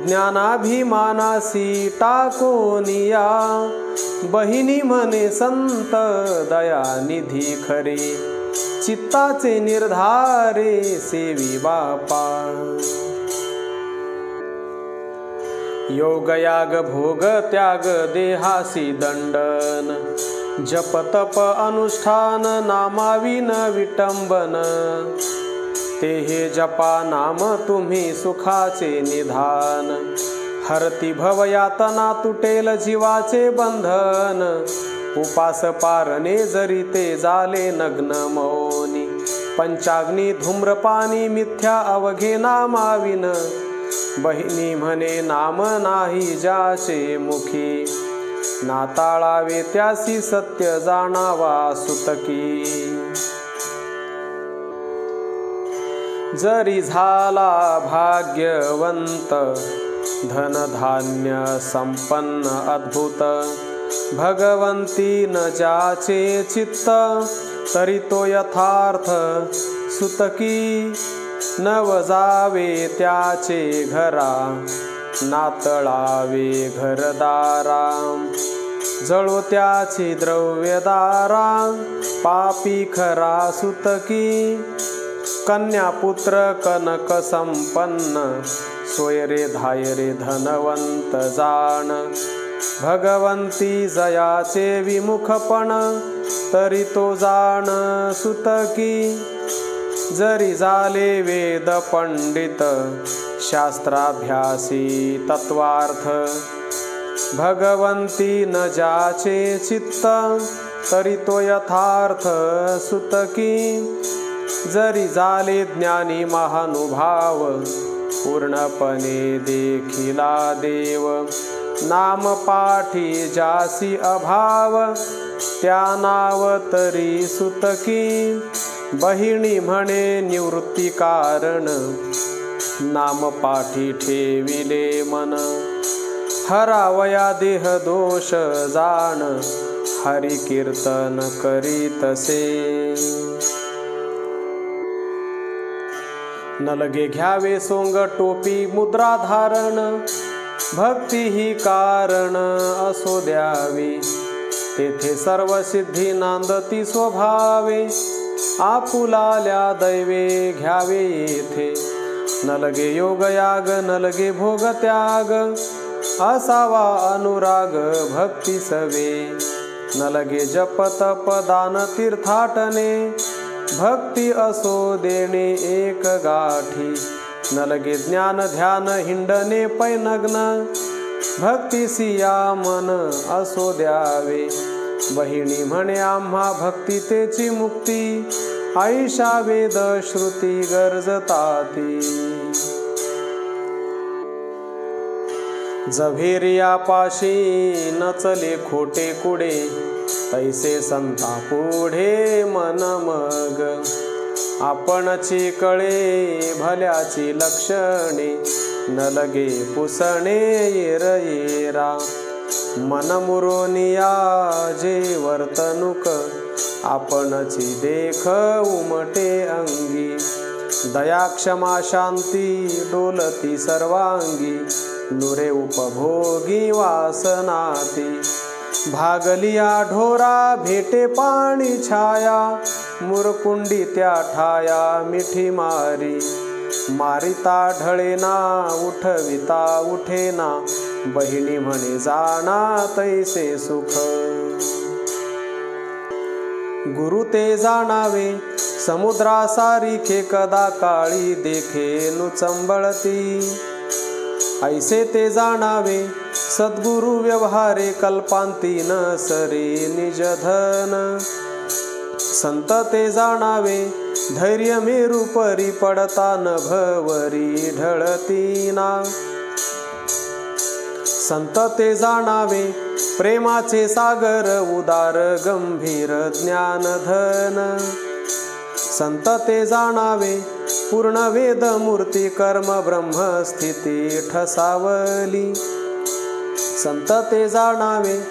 ज्ञानाभिमानासी टाकोनिया बहिणी म्हणे संत दयानिधी खरे चित्ताचे निर्धारे सेवी बापा योग याग भोग त्याग देहासी दंडन जप तप अनुष्ठान नामाविन विटंबन ते हे जपा नाम तुम्ही सुखाचे निधान हरती भवयातना तुटेल जीवाचे बंधन उपास पारणे जरी ते झाले नग्न मौनी पंचाग्नी धूम्रपानी मिथ्या अवघे नामाविन बहिणी म्हणे नाम नाही जाचे मुखी नाताळावे त्यासी सत्य जाणावा सुतकी जरी झाला भाग्यवंत धनधान्य संपन्न अद्भुत भगवंती न जाचे चित्त तरी तो यथार्थ सुतकी नव जावे त्याचे घरा नातळावे घरदारा जळो त्याची द्रव्यदारा पापी खरा सुतकी कन्यापुत्र कनक संपन्न सोयरे धायरे धनवंत जाण भगवंती जयाचे विमुखपण तरी तो जाण सुतकी जरी झाले वेद पंडित शास्त्राभ्यासी तत्वार्थ भगवंती न जाचे चित्त तरी तो यथार्थ सुतकी जरी झाले ज्ञानी महानुभाव पूर्णपणे देखिला देव नाम पाठी जासी अभाव त्या नाव तरी सुतकी बहिणी म्हणे निवृत्ती कारण, नाम पाठी ठेविले मन. हरावया देह दोष जाण, हरी कीर्तन करीतसे. नलगे घ्यावे सोंग टोपी मुद्रा धारण, भक्ती ही कारण असो द्यावी. तेथे सर्व सिद्धी नांदती स्वभावे, आपुलाल्या दैवे घ्यावे येथे. नलगे योग याग नलगे भोग त्याग, असावा अनुराग भक्ती सवे. नलगे जप तप दान तीर्थाटने, भक्ती असो देणे एक गाठी. नलगे ज्ञान ध्यान हिंडणे पैनग्न, भक्ती सिया मन असो द्यावे. बहिणी म्हणे आम्हा भक्ती तेची मुक्ती, आईशा वेद श्रुती गरजताती. जभेरिया पाशी नचले खोटे कुडे, तैसे संता पुढे मन मग. आपणची कळे भल्याची लक्षणे, नलगे पुसणे येर येरा. मन मुरोनिया जे वर्तनुक, आपणची देख उमटे अंगी. दया क्षमा शांती डोलती सर्वांगी, नुरे उपभोगी वासनाती. भागलिया ढोरा भेटे पाणी छाया, मुरकुंडी त्या ठाया मिठी मारी. मारिता ढळेना उठविता उठेना, बहिणी म्हणे जाणा तैसे सुख. गुरु ते जाणावे समुद्रा सारिखे, कदा काळी देखे नुचंबळती. ऐसे ते जाणावे सद्गुरु व्यवहारे, कल्पांती न सरे निज धन. संत ते जाणावे धैर्य मेरू परी, पडता नभवरी ढळतीना. संत ते जाणावे प्रेमाचे सागर, उदार गंभीर ज्ञान धन. संत ते जाणावे पूर्ण वेद मूर्ती, कर्म ब्रह्म स्थिती ठसावली. संत ते जाणावे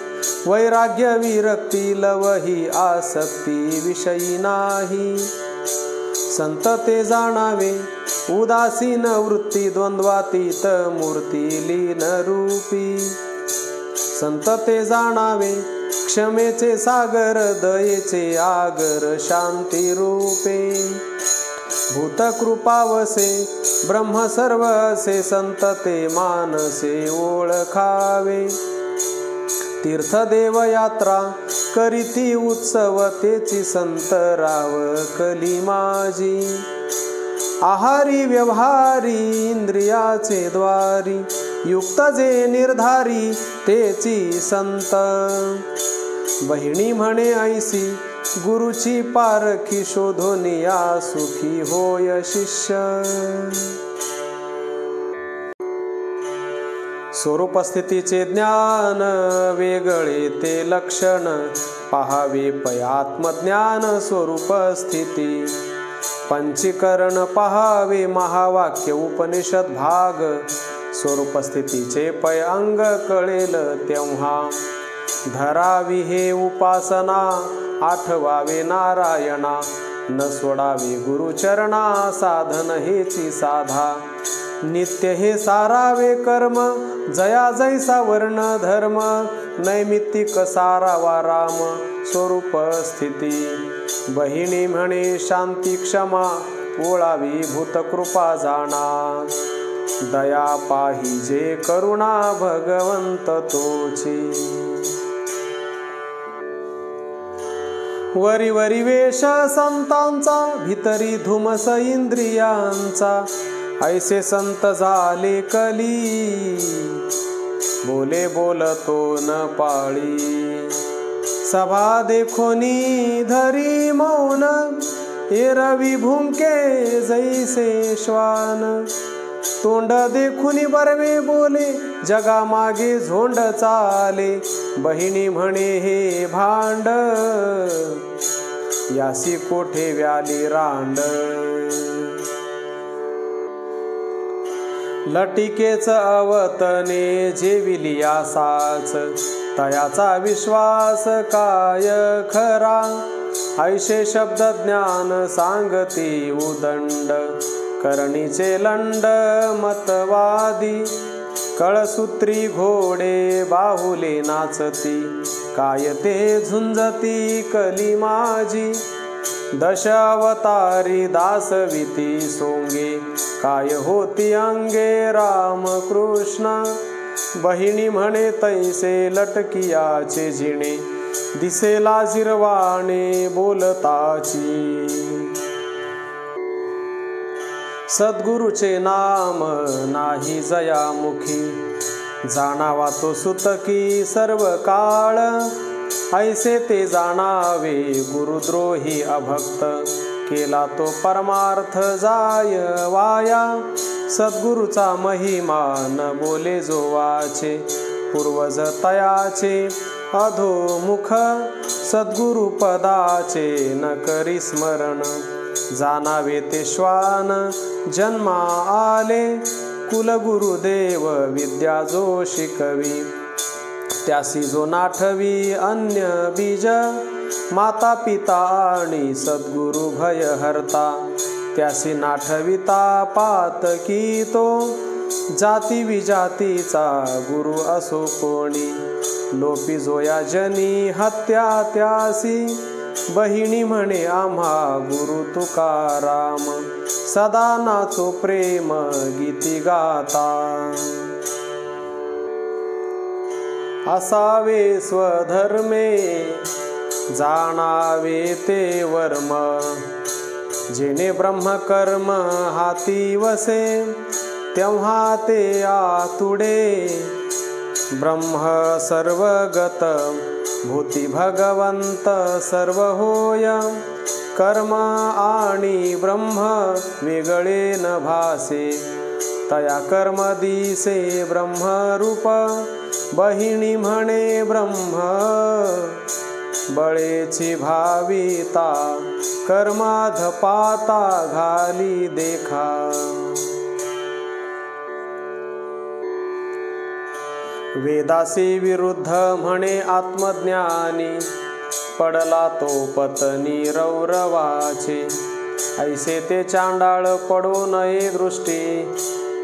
वैराग्य विरक्ती, लव ही आसक्ती विषयी नाही. संत ते जाणावे उदासीन वृत्ती, द्वंद्वातीत मूर्ती लीन रूपी. संत ते जाणावे क्षमेचे सागर, दयेचे आगर शांती रूपे. भूतकृपावसे ब्रह्म सर्व असे, संत ते मानसे ओळखावे. तीर्थदेव यात्रा करीती उत्सव, तेची संत राव कली माझी. आहारी व्यवहारी इंद्रियाचे द्वारी, युक्त जे निर्धारी तेची संत. बहिणी म्हणे ऐसी गुरुची पारखी, शोधोनिया सुखी होय शिष्य. स्वरूप स्थितीचे ज्ञान वेगळे ते लक्षण, पहावे पै आत्मज्ञान स्वरूप स्थिती. पंचीकरण पहावे महावाक्य उपनिषद भाग, स्वरूप स्थितीचे पै अंग कळेल तेव्हा. धरावी हे उपासना आठवावे नारायणा, न सोडावे गुरुचरणा साधन हेची साधा. नित्य हे सारावे कर्म, जया जैसा वर्ण धर्म, नैमित्तिक सारावा राम स्वरूप स्थिती. बहिणी म्हणे शांती क्षमा, ओळावी भूतकृपा जाणा. दया पाहिजे करुणा भगवंत तोची. वरी वरी वेश संतांचा, भितरी धुमस इंद्रियांचा. ऐसे संत झाले कली, बोले बोलतो न पाळी. सभा देखोनी धरी मौन, एरवी भुंके जैसे श्वान. तोंड देखुनी बरवे बोले, जगा मागे झोंड चाले. बहिणी म्हणे हे भांड, यासी कोठे व्याली रांड. लटिकेच अवतने जेविली आसाच, तयाचा विश्वास काय खरा. ऐशे शब्द ज्ञान सांगती उदंड, करणीचे लंड मतवादी. कळसूत्री घोडे बाहुले नाचती, काय ते झुंजती कली माझी. दशावतारी दासविती सोंगे, काय होती अंगे राम कृष्ण. बहिणी म्हणे तैसे लटकियाचे जिणे, दिसेला जिरवाणे बोलताची. सद्गुरुचे नाम नाही जयामुखी, जाणावा तो सुतकी सर्व काळ. ऐसे ते जाणावे गुरुद्रोही अभक्त, केला तो परमार्थ जाय वाया. सद्गुरुचा महिमा न बोले जो वाचे, पूर्वज तयाचे अधोमुख. सद्गुरु पदाचे न करी स्मरण, जाणावे ते श्वान जन्मा आले. कुलगुरुदेव विद्या जो शिकवी, त्यासी जो नाठवी अन्य बीज. माता पिता आणि सद्गुरु भय हरता, त्यासी नाठविता पातकी तो. जाती विजातीचा गुरु असो कोणी, लोपी जो या जनी हत्या त्यासी. बहिणी म्हणे आम्हा गुरु तुकाराम, सदा नाचो प्रेम गीती गाता. असावे स्वधर्मे जाणावे ते वर्म, जेणे ब्रह्मकर्म हाती वसे. तेव्हा ते आतुडे ब्रह्म सर्वगत, भूती भगवंत सर्व होय. कर्म आणि ब्रह्म वेगळे न भासे, तया कर्म दिसे ब्रह्मरूप. बहिणी म्हणे ब्रह्म बळेची भाविता, कर्माधपाता घाली देखा. वेदासी विरुद्ध म्हणे आत्मज्ञानी, पडला तो पत्नी रौरवाचे. ऐसे ते चांडाळ पडो नये दृष्टी,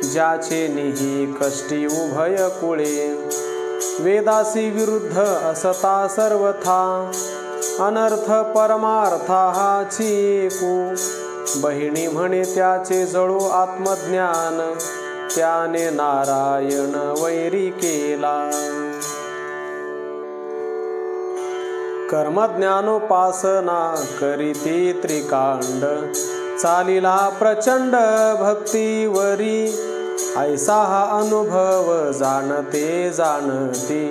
ज्याचे निही कष्टी उभय कुळे. वेदासी विरुद्ध असता सर्वथा, अनर्थ परमार्था हाची एकू. बहिणी म्हणे त्याचे जळो आत्मज्ञान, त्याने नारायण वैरी केला. कर्मज्ञानोपासना करीती त्रिकांड, चालिला प्रचंड भक्तीवरी. ऐसा हा अनुभव जाणते जाणती,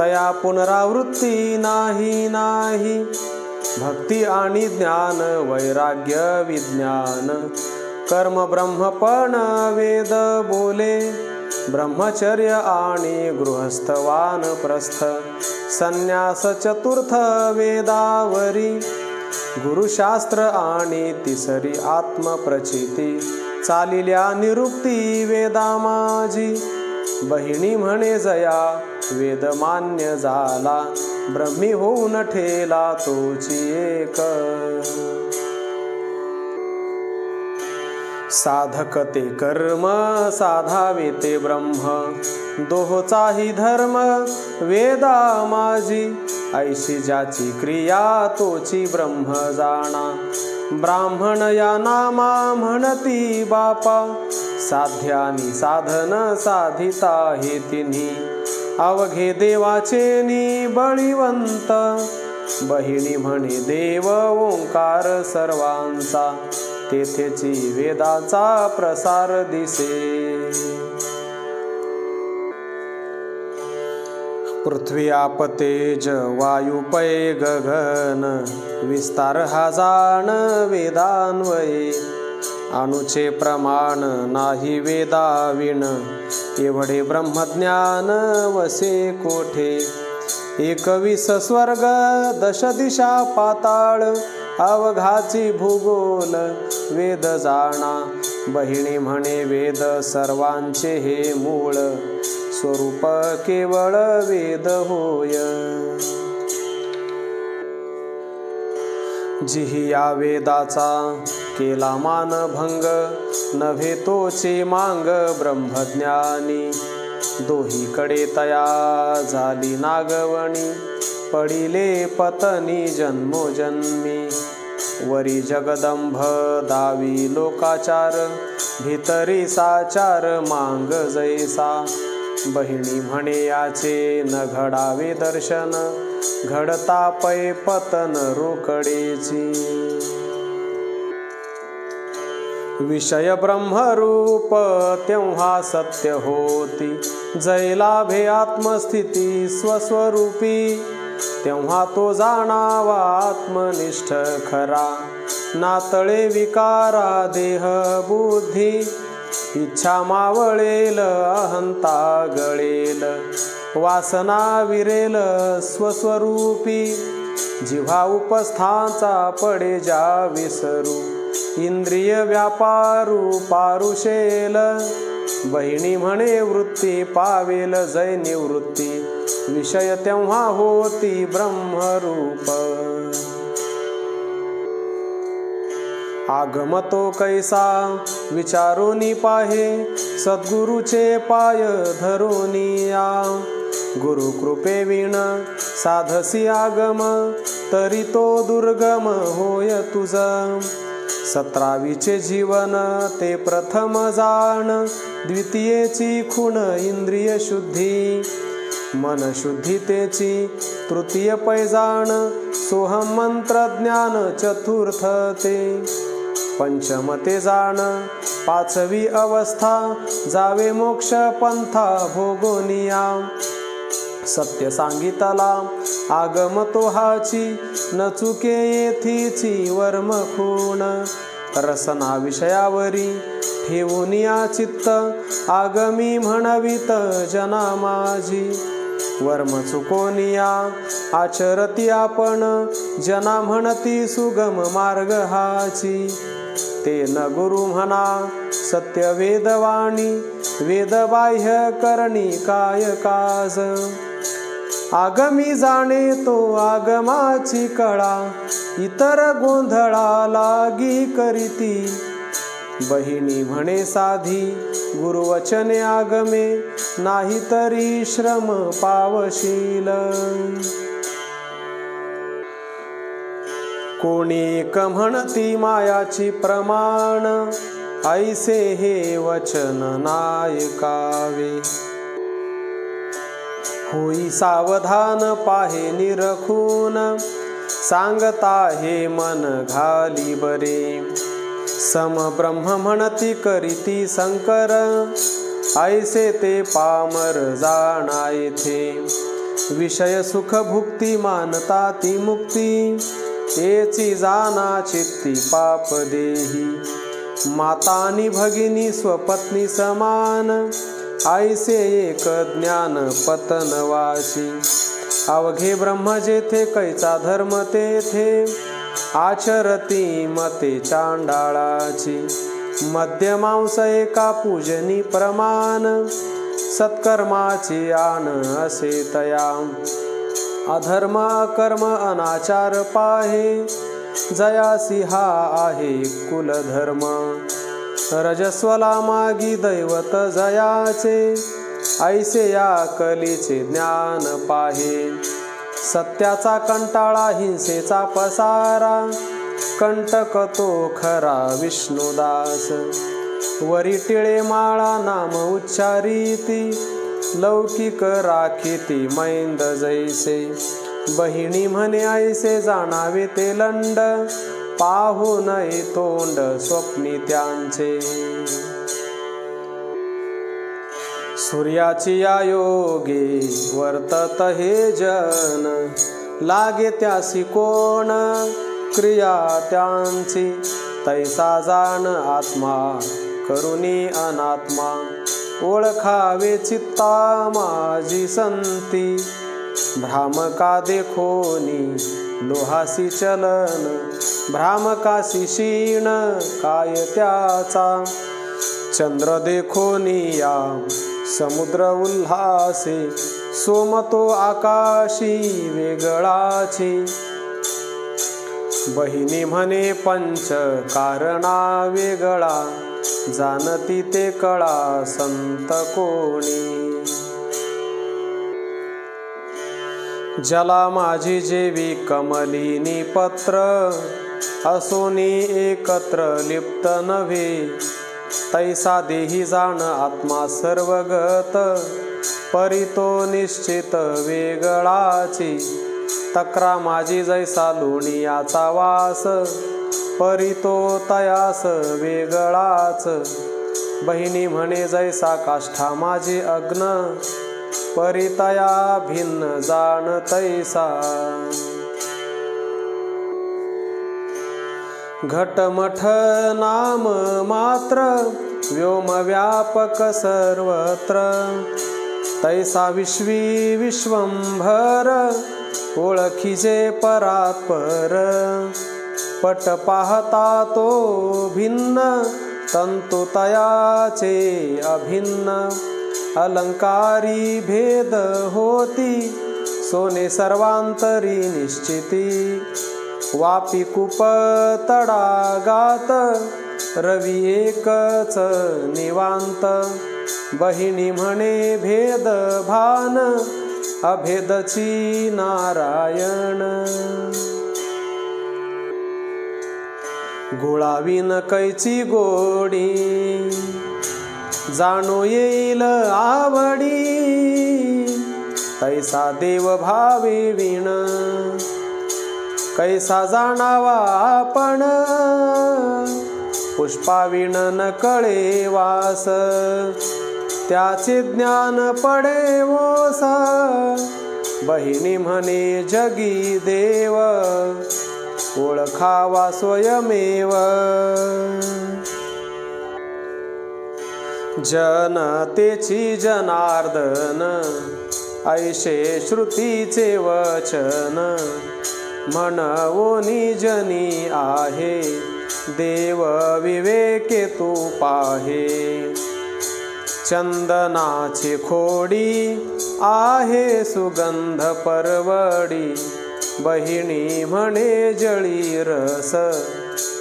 तया पुनरावृत्ती नाही नाही. भक्ती आणि ज्ञान वैराग्य विज्ञान, कर्म ब्रह्मपण वेद बोले. ब्रह्मचर्य आणि गृहस्थ वानप्रस्थ, संन्यास चतुर्थ वेदावरी. गुरुशास्त्र आणि तिसरी आत्मप्रचिती, चालिल्या निरुक्ती वेदा माझी. बहिणी म्हणे जया वेद मान्य झाला, ब्रह्मी होऊन ठेला तोची एक. साधक ते कर्म साधावे ते ब्रह्म, दोहोचाही धर्म वेदा माझी. ऐशी ज्याची क्रिया तोची ब्रह्म जाणा, ब्राह्मण या नामा म्हणती बापा. साध्यानी साधन साधिता हे तिन्ही, अवघे देवाचे नि बळीवंत. बहिणी म्हणे देव ओंकार सर्वांचा, तेथेची वेदाचा प्रसार दिसे. पृथ्वी आप तेज वायू पै गगन, विस्तार हा जाण वेदान्वये. अणुचे प्रमाण नाही वेदाविण, एवढे ब्रह्मज्ञान वसे कोठे. 21 स्वर्ग 10 दिशा पाताळ, अवघाची भूगोल वेद जाणा, बहिणी म्हणे वेद सर्वांचे हे मूळ, स्वरूप केवळ वेद होय। जिही या वेदाचा केला मानभंग, नव्हे तोचे मांग ब्रह्मज्ञानी, दोहीकडे तया झाली नागवणी, पडिले पतनी जन्मोजन्मी, वरी जगदंभ दावी लोकाचार, भितरी साचार मांग जैसा, बहिणी म्हणे याचे न घडावे दर्शन, घडता पै पतन रोकडेची। विषय ब्रह्मरूप तेव्हा सत्य होती, जै लाभे आत्मस्थिती स्वस्वरूपी, तेव्हा तो जाणावा आत्मनिष्ठ खरा, नातळे विकारा देह बुद्धी, इच्छा मावळेल अहंता गळेल, वासना विरेल स्वस्वरूपी, जिव्हा उपस्थांचा पडे जा विसरू, इंद्रिय व्यापारू पारुशेल, बहिणी म्हणे वृत्ती पावेल जय निवृत्ती, विषय तेव्हा होती ब्रह्मरूप। आगम तो कैसा विचारोनी पाहे, सद्गुरुचे पाय धरोनी या, गुरु कृपे विण साधसी आगम, तरी तो दुर्गम होय तुझ, 17वीचे जीवन ते प्रथम जाण, द्वितीयेची खूण इंद्रिय शुद्धी, मन शुद्धीतेची तृतीय पैजाण, सोहम मंत्र ज्ञान चतुर्थ ते, पंचम ते जाण 5वी अवस्था, जावे मोक्ष पंथा भोगोनिया, सत्य सांगितला आगम तो हाची, न चुके येथीची वर्म खूण, रसना विषयावरी ठेवूनिया चित्त, आगमी म्हणवित जना माझी, वर्म चुकोनिया आचरती आपण, जना म्हणती सुगम मार्ग हाची, ते न गुरु म्हणा सत्य वेदवाणी, वेद बाह्य करणी काय काज, आगमी जाणे तो आगमाची कळा, इतर गोंधळा लागी करीती, बहिणी म्हणे साधी गुरुवचने आगमे, नाही तरी श्रम पावशील, कोणी एक म्हणती मायाची प्रमाण, ऐसे हे वचन नायकावे, होई सावधान पाहे निरखून, सांगता हे मन घाली बरे, सम ब्रह्म म्हणती करीती शंकर, ऐसे ते पामर जाणा येथे, विषय सुख भुक्ती मानता ती मुक्ती, तेची जाना चित्ती पाप देही, मातानी भगिनी स्वपत्नी समान, ऐसे एक ज्ञान पतनवासी, अवघे ब्रह्म जेथे कैचा धर्म तेथे, आचरती मते चांडाळाची, मध्य मांस एका पूजनी प्रमाण, सत्कर्माची आण असे तया, अधर्म कर्म अनाचार पाहे, जयासी हा आहे कुलधर्म, रजस्वला मागी दैवत जयाचे, ऐसे या कलीचे ज्ञान पाहे, सत्याचा कंटाळा हिंसेचा पसारा, कंटक तो खरा विष्णुदास, वरी टिळे माळा नाम उच्चारिती, लौकिक राखीती मैंद जैसे, बहिणी म्हणे ऐसे जाणावे ते लंड, पाहू नये तोंड स्वप्नी त्यांचे, सूर्याची आयोगे वर्तत हे जन, लागे त्यासी कोण क्रिया त्यांची, तैसा जाण आत्मा करुणी अनात्मा, ओळखावे चित्ता माझी संती, भ्रामका देखोनी लोहासी चलन, भ्रामकासी क्षीण काय त्याचा, चंद्र देखोनिया समुद्र उल्हासे, सोमतो आकाशी वेगळाची, बहिणी म्हणे पंच कारणा वेगळा, जाणती ते कळा संत कोणी, जला माझी जेवी कमलिनी पत्र, असोनी एकत्र लिप्त नव्हे, तैसा देही जाण आत्मा सर्वगत, परितो निश्चित वेगळाची, तक्रा माझी जैसा लोणियाचा वास, परितो तयास वेगळाच, बहिणी म्हणे जैसा काष्ठा माझी अग्न, परितया भिन्न जाण तैसा, घटमठ नाम मात्र व्योम व्यापक सर्वत्र, तैसा विश्वी विश्वंभर, ओळखीचे परात्पर, पट पाहता तो भिन्न, तंतु तयाचे अभिन्न, अलंकारी भेद होती, सोने सर्वांतरी निश्चिती, वापी कूप तडागात, रवी एकच निवांत, बहिणी म्हणे भेद भान, अभेदची नारायण, गुळाविन कैची गोडी, जाणो येईल आवडी, तैसा देव भावे विण, कैसा जाणावा आपण, पुष्पाविण न कळे वास, त्याचे ज्ञान पडे ओस, बहिणी म्हणे जगी देव, ओळखावा स्वयमेव, जनतेची जनार्दन, ऐशे श्रुतीचे वचन, म्हणवोनी जनी आहे, देव विवेके तू पाहे, चंदनाची खोडी आहे सुगंध परवडी, बहिणी म्हणे जळी रस,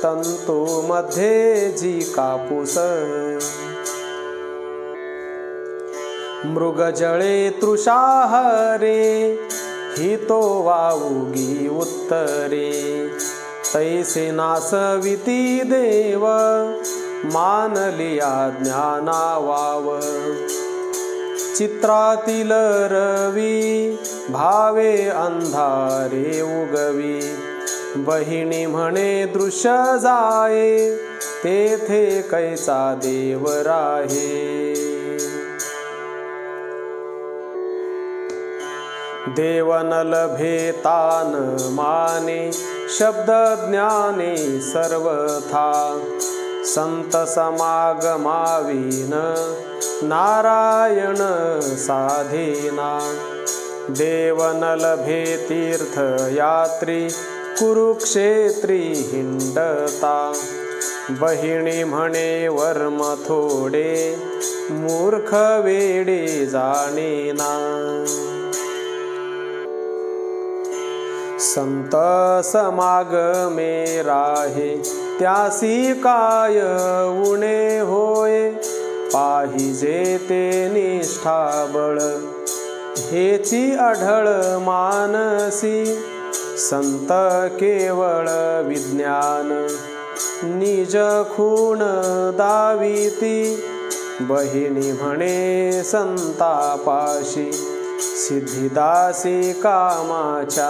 तंतू मध्ये जी कापूस, मृगजळे तृषाहरे, ही तो वाऊगी उत्तरे, तैसे नासविती देव, मानलिया ज्ञाना वाव, चित्रातील रवी, भावे अंधारे उगवी, बहिणी म्हणे दृश्य जाये, तेथे कैचा देव राहे, देव न लभेतान माने, शब्द ज्ञाने सर्वथा, संत समागमाविन, नारायण साधेना, देव न लभे तीर्थ यात्री, कुरुक्षेत्री हिंडता, बहिणी म्हणे वर्म थोडे, मूर्ख वेडे जाणेना, संत समागमे राहे, त्यासी काय उणे होय, पाहिजे ते निष्ठा बळ, हेची आढळ मानसी, संत केवळ विज्ञान, निज खूण दाविती, बहिणी म्हणे संतापाशी, सिद्धिदासी कामाच्या,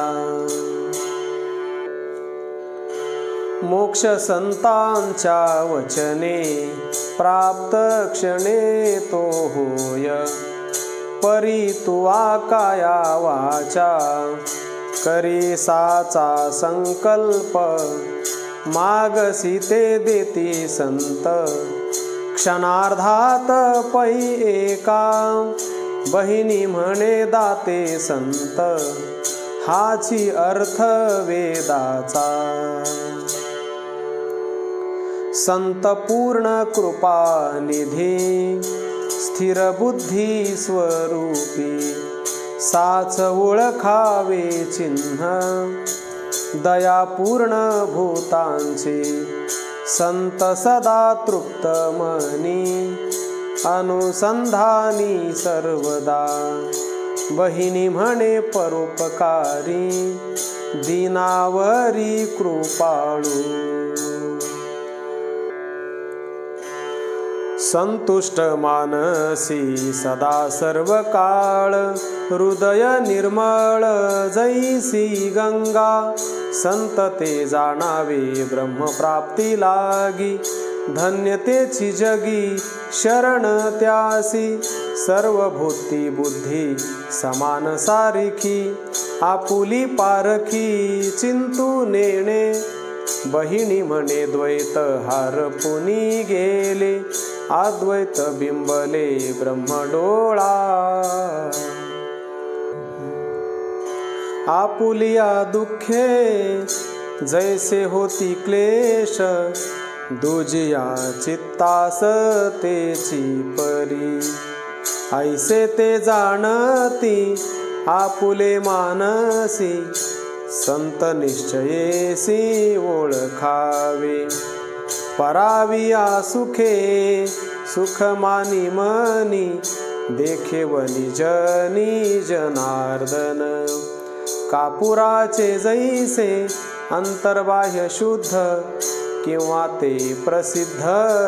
मोक्ष संतांच्या वचने, प्राप्त क्षणे तो होय, परी तुवा काया वाचा, करी साचा संकल्प, मागसी ते देती संत, क्षणार्धात पै एका, बहिणी म्हणे दाते संत, हाची अर्थ वेदाचा. संत पूर्ण कृपा निधी, स्थिर बुद्धी स्वरूपी, साच ओळखावे चिन्ह, दया पूर्ण भूतांची. संत सदा तृप्त मनी, अनुसंधानी सर्वदा. बहिणी म्हणे परोपकारी, दीनावरी कृपाळू. संतुष्ट मानसी सदा सर्व काळ, हृदय निर्मळ जैसी गंगा. संत ते जाणावे ब्रह्मप्राप्ती लागी, धन्यतेची जगी शरण त्यासी. सर्व भूती बुद्धी समान सारिखी, आपुली पारखी चिंतू नेणे. बहिणी म्हणे द्वैत हारपुनी गेले, अद्वैत बिंबले ब्रह्मडोळा. आपुलिया दुःखे जैसे होती क्लेश, दुजिया चित्तास तेची परी. ऐसे ते जाणती आपुले मानसी, संत निश्चयेसी ओळखावे. पराविया सुखे सुख मानी मनी, देखेवनी जनी जनार्दन. कापुराचे जैसे अंतर्बाह्य शुद्ध, किंवा ते प्रसिद्ध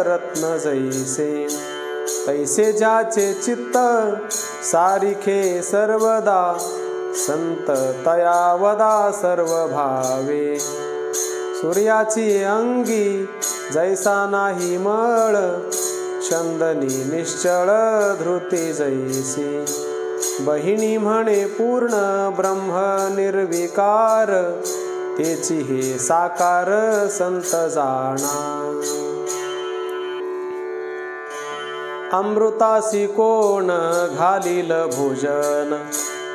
रत्न जैसे. तैसे ज्याचे चित्त सारिखे सर्वदा, संत तया वदा सर्व भावे. सूर्याची अंगी जैसा नाही मळ, चंदनी निश्चळ धृती जैसी. बहिणी म्हणे पूर्ण ब्रह्म निर्विकार, तेची हे साकार संत जाणा. अमृतासी कोण घालील भोजन,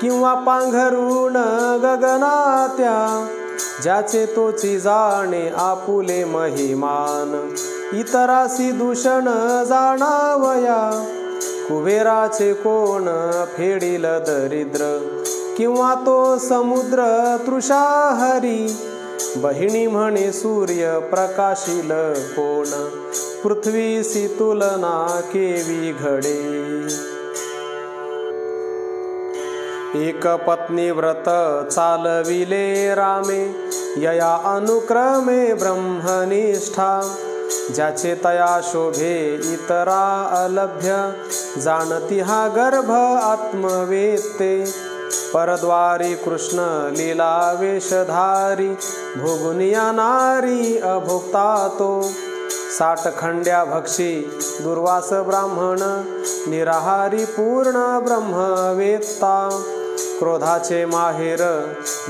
किंवा पांघरून गगनात्या. ज्याचे तोची जाणे आपुले महिमान, इतरासी दूषण जाणावया. कुबेराचे कोण फेडील दरिद्र, किंवा तो समुद्र तृषाहरी. बहिणी म्हणे सूर्य प्रकाशिल कोण, पृथ्वीसी तुलना केवी घडे. एक पत्नी व्रत चालविले रामे, यया अनुक्रमे ब्रह्मनिष्ठा. ज्याचे तया शोभे इतरा अलभ्य, जाणती हा गर्भ आत्मवेत्ते. परद्वारी कृष्ण लीला वेशधारी, भोगुनिया नारी अभोक्ता तो. 60 खंड्या भक्षी दुर्वास ब्राह्मण, निराहारी पूर्ण ब्रह्मवेत्ता. क्रोधाचे माहेर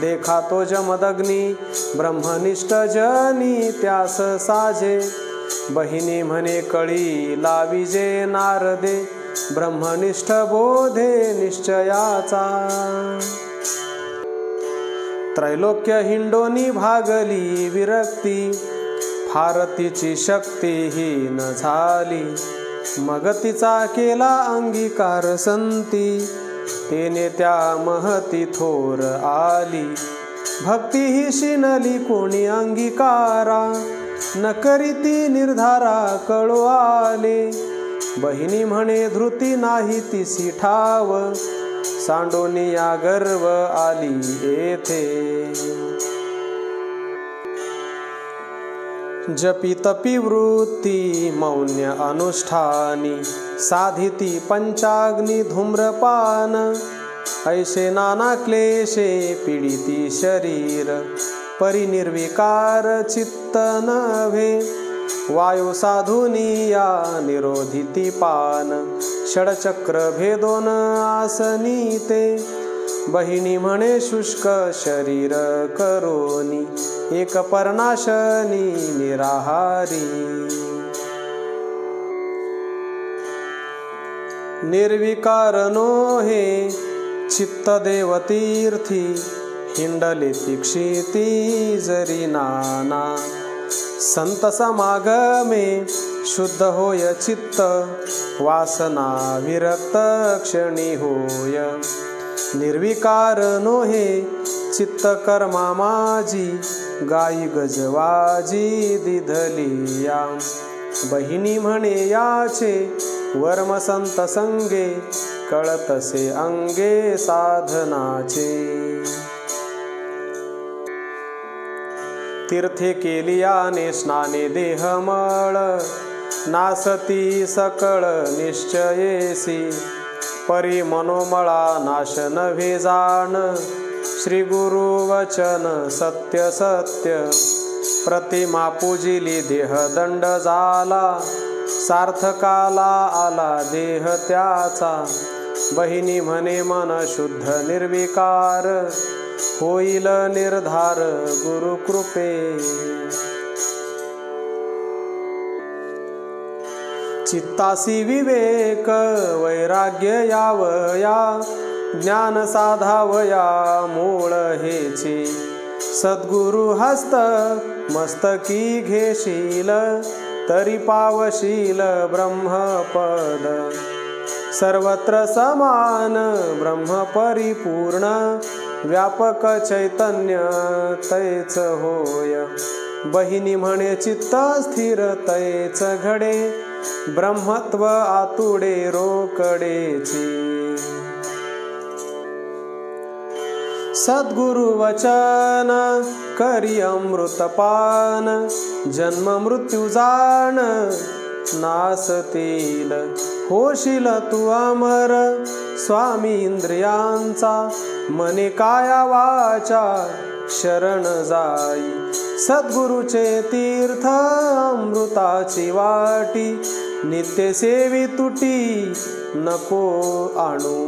देखा तो जमदग्नी, ब्रह्मनिष्ठ जनी त्यास साजे. बहिणी म्हणे कळी लाविजे नारदे, ब्रह्मनिष्ठ बोधे निश्चयाचा. त्रैलोक्य हिंडोनी भागली विरक्ती, फार तिची शक्ती हीन झाली. मग तिचा केला अंगीकार संती, तेने त्या महती थोर आली. भक्ती ही शिनली कोणी अंगीकारा, न करीती निर्धारा कळो आले. बहिणी म्हणे धृती नाही तिसी ठाव, सांडोनिया गर्व आली येथे. जपी तपी वृत्ती मौन्य अनुष्ठानी, साधिती पंचाग्नी धूम्रपान. ऐसे नाना क्लेशे पीडिती शरीर, परिनिर्विकार चित्त नव्हे. वायू साधुनिया निरोधिती पान, षडचक्र भेदोन आसनी ते. बहिणी म्हणे शुष्क शरीर करोनी, एक पर्णाशनी निराहारी. निर्विकारनो हे चित्त देवतीर्थी हिंडले तीक्षिती जरी नाना संत समागमे शुद्ध होय चित्त वासना विरक्त क्षणी होय निर्विकारनो हे चित्त कर्मा माझी गाई गजवाजी दिधलिया बहिणी म्हणे याचे वर्म संत संगे कळतसे अंगे साधनाचे तीर्थे केलियाने स्नाने देहमळ नासती सकळ निश्चयेसी परी मनोमळा नाश नव्हे जाण श्री गुरु वचन सत्य सत्य प्रतिमा पूजिली देह दंड झाला सार्थकाला आला देह त्याचा बहिणी म्हणे मन शुद्ध निर्विकार होईल निर्धार गुरु कृपे चित्तासी विवेक वैराग्य यावया ज्ञान साधावया मूळ हेची सद्गुरु हस्त मस्तकी घेशील तरी पावशील ब्रह्मपद सर्वत्र समान ब्रह्म परिपूर्ण व्यापक चैतन्य तैच होय बहिणी म्हणे चित्त स्थिर तैच घडे ब्रह्मत्व आतुडे रोकडेची सद्गुरु वचन करी अमृतपान जन्म मृत्यू जाण नासतील होशील तू अमर स्वामी इंद्रियांचा मने काया वाचा शरण जाई सद्गुरुचे तीर्थ अमृताची वाटी नित्य सेवी तुटी नको आणू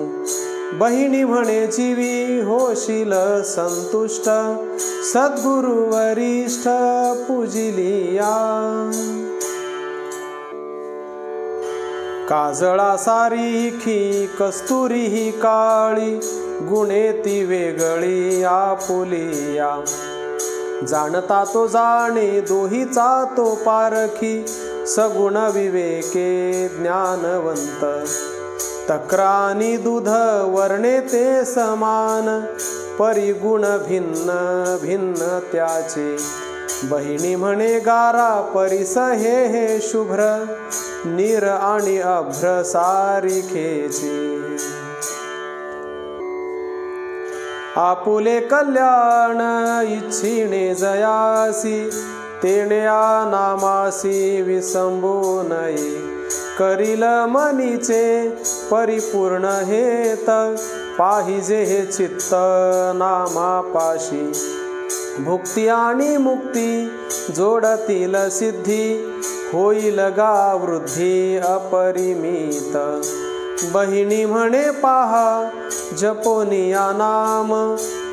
बहिणी म्हणे जीवी होशील संतुष्ट सद्गुरु वरिष्ठ पूजिलिया काजळा सारीखी कस्तुरी ही काळी गुणे ती वेगळी आपुलिया जाणता तो जाणे दोहीचा तो पारखी सगुण विवेके ज्ञानवंत तक्रानी दूध वर्णे ते समान परिगुण भिन्न भिन्न त्याचे बहिणी म्हणे गारा परिस हे शुभ्र नीर आणि अभ्र सारिखेचे आपुले कल्याण इच्छिणे जयासी तेणे नामासी विसंबू नये करील मनीचे परिपूर्ण हेत पाहिजे हे चित्त नामापाशी भुक्ती आणि मुक्ती जोडतील सिद्धी होईल गा वृद्धी अपरिमित बहिणी म्हणे पहा जपोनिया नाम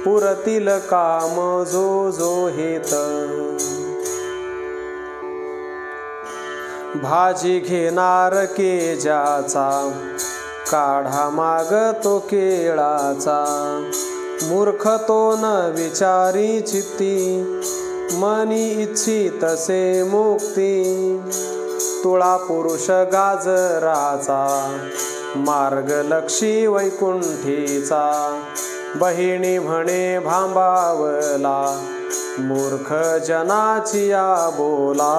पुरतील काम जो जो हेत भाजी घेणार केजाचा काढा मागतो केळाचा मूर्ख तो न विचारी चित्ती मनी इच्छितसे मुक्ती तुळा पुरुष गाजराचा मार्ग लक्षी वैकुंठीचा बहिणी म्हणे भांबावला मूर्ख जनाची या बोला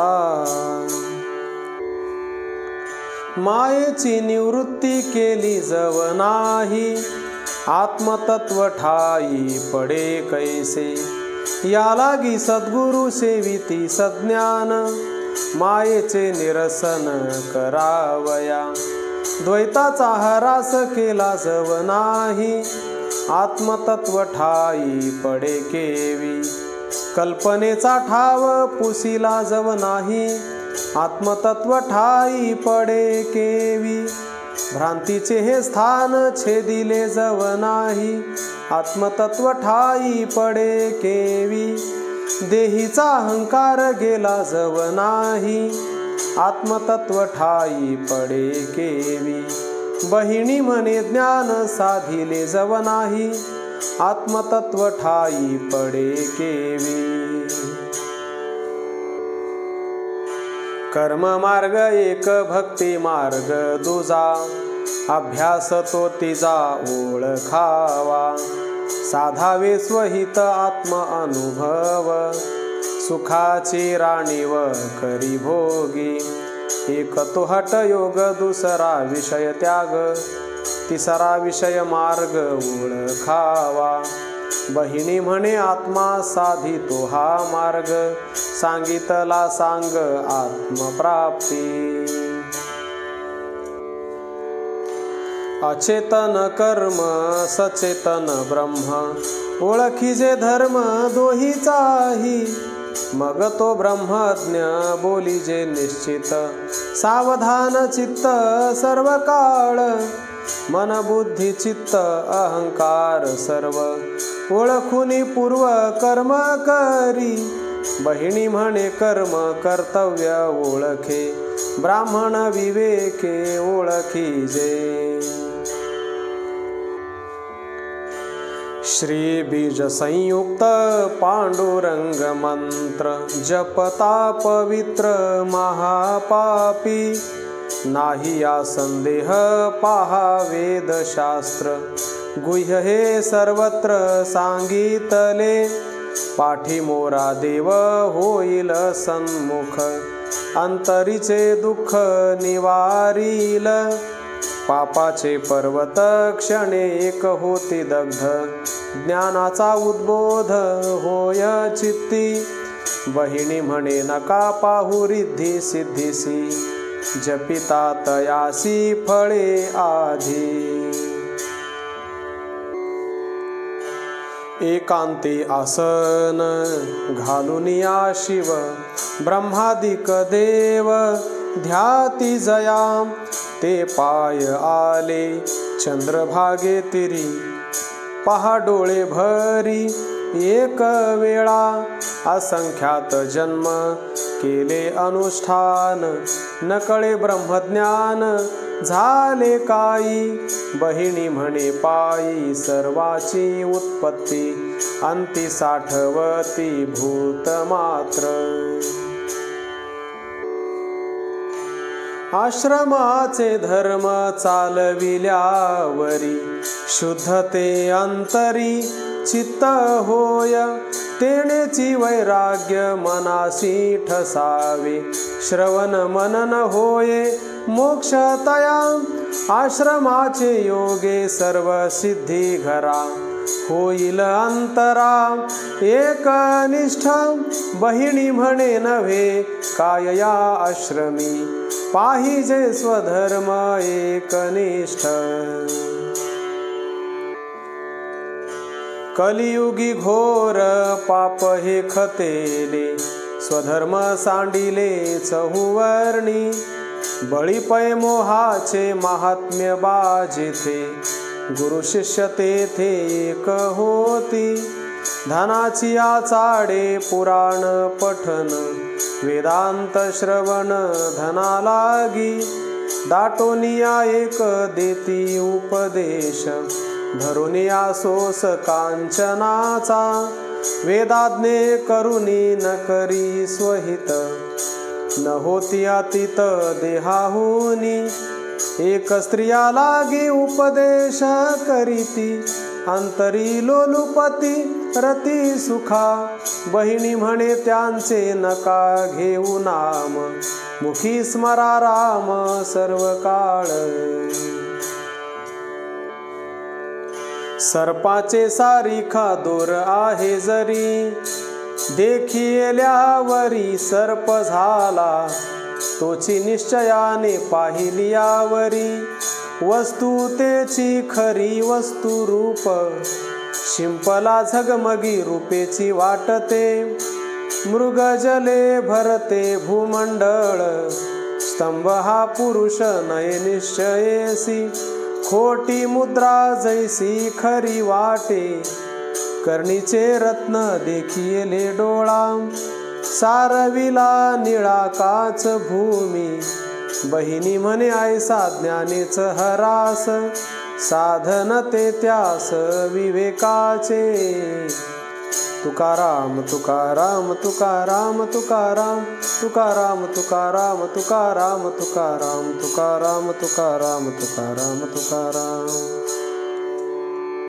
मायेची निवृत्ती केली जव नाही आत्मतत्व ठाई पडे कैसे या लागी सद्गुरु सेविती सज्ञान मायेचे निरसन करावया द्वैताचा हरास केला जव नाही आत्मतत्व ठाई पडे केवी कल्पनेचा ठाव पुसिला जव नाही आत्मतत्व ठाई पडे केवी भ्रांतीचे हे स्थान छेदिले जव नाही आत्मतत्व ठाई पडे केवी देहीचा अहंकार गेला जव नाही आत्मतत्व ठाई पडे केवी बहिणी म्हणे ज्ञान साधिले जव नाही, आत्मतत्व ठाई पडे केवी। कर्म मार्ग एक, भक्ती मार्ग दुजा, अभ्यास तो तिचा ओळखावा। साधावे स्वहित आत्म अनुभव, सुखाची राणीव करी भोगी। एक तो हट योग, दुसरा विषय त्याग, तिसरा विषय मार्ग ओळखावा। बहिणी म्हणे आत्मा साधितो हा मार्ग, सांगितला सांग आत्मप्राप्ती। अचेतन कर्म सचेतन ब्रह्म, ओळखीजे धर्म दोहीचाही। मग तो ब्रह्मज्ञ बोलीजे निश्चित, सावधान चित्त सर्व काळ। मन बुद्धी चित्त अहंकार सर्व, ओळखुनी पूर्व कर्म करी। बहिणी म्हणे कर्म कर्तव्य ओळखे, ब्राह्मण विवेके ओळखीजे। श्री बीज संयुक्त पांडुरंग मंत्र, जपता पवित्र महापापी। नाही या संदेह पहा वेदशास्त्र, गुह्य हे सर्वत्र सांगितले। पाठी मोरा देव होईल सन्मुख, अंतरीचे दुःख निवारील। पापाचे पर्वत क्षणे एक होती दग्ध, ज्ञानाचा उद्बोध होय चित्ती। बहिणी म्हणे नका पाहू रिद्धी सिद्धीसी, जपिता तयासी फळे आधी। एकांती आसन घालून या शिव, ब्रह्मादिक देव ध्याती जया। ते पाय आले चंद्रभागे तिरी, पहा डोळे भरी एक वेळा। असंख्यात जन्म केले अनुष्ठान, नकळे ब्रह्मज्ञान झाले काही। बहिणी म्हणे पायी सर्वाची उत्पत्ती, अंती साठवती भूत मात्र। आश्रमाचे धर्म चालविल्यावरी, शुद्धते अंतरी चित्त होय। तेनेची वैराग्य मनासी ठसावे, श्रवण मनन होये मोक्ष तया। आश्रमाचे योगे सर्व सिद्धी घरा, होईल अंतरा एकनिष्ठ। बहिणी म्हणे नव्हे काय या आश्रमी, पाहिजे स्वधर्म एकनिष्ठ। कलियुगी घोर पाप हे खतेले, स्वधर्म सांडिले चहुवर्णी। बळी पै मोहाचे महात्म्य बाजिथे, गुरु शिष्य तेथे एक होती। धनाची आचाडे पुराण पठन, वेदांत श्रवण धना लागी। दाटोनिया एक देती उपदेश, धरुनिया सोस कांचनाचा। वेदाज्ञे करुनी न करी स्वहित, न होती अतीत देहाहुनी। एक स्त्रिया लागी उपदेश करीती, अंतरी लोलुपती रती सुखा। बहिणी म्हणे त्यांचे नका घेऊ नाम, मुखी स्मरा राम सर्व काळ। सर्पाचे सारिखा दोर आहे जरी, देखिल्यावरी सर्प झाला। तोची निश्चयाने पाहिलियावरी, वस्तू तेची खरी वस्तू रूप। शिंपला झगमगी रूपेची वाटते, मृग जले भरते भूमंडळ। स्तंभ हा पुरुष नये निश्चयेसी, खोटी मुद्रा जैसी खरी वाटे। कर्णीचे रत्न देखिले डोळा, सारविला निळा काच भूमी। बहिणी म्हणे ऐसा ज्ञानेच हरास, साधन ते त्यास विवेकाचे. तुकाराम तुकाराम तुकाराम तुकाराम तुकाराम तुकाराम तुकाराम तुकाराम तुकाराम तुकाराम तुकाराम तुकाराम.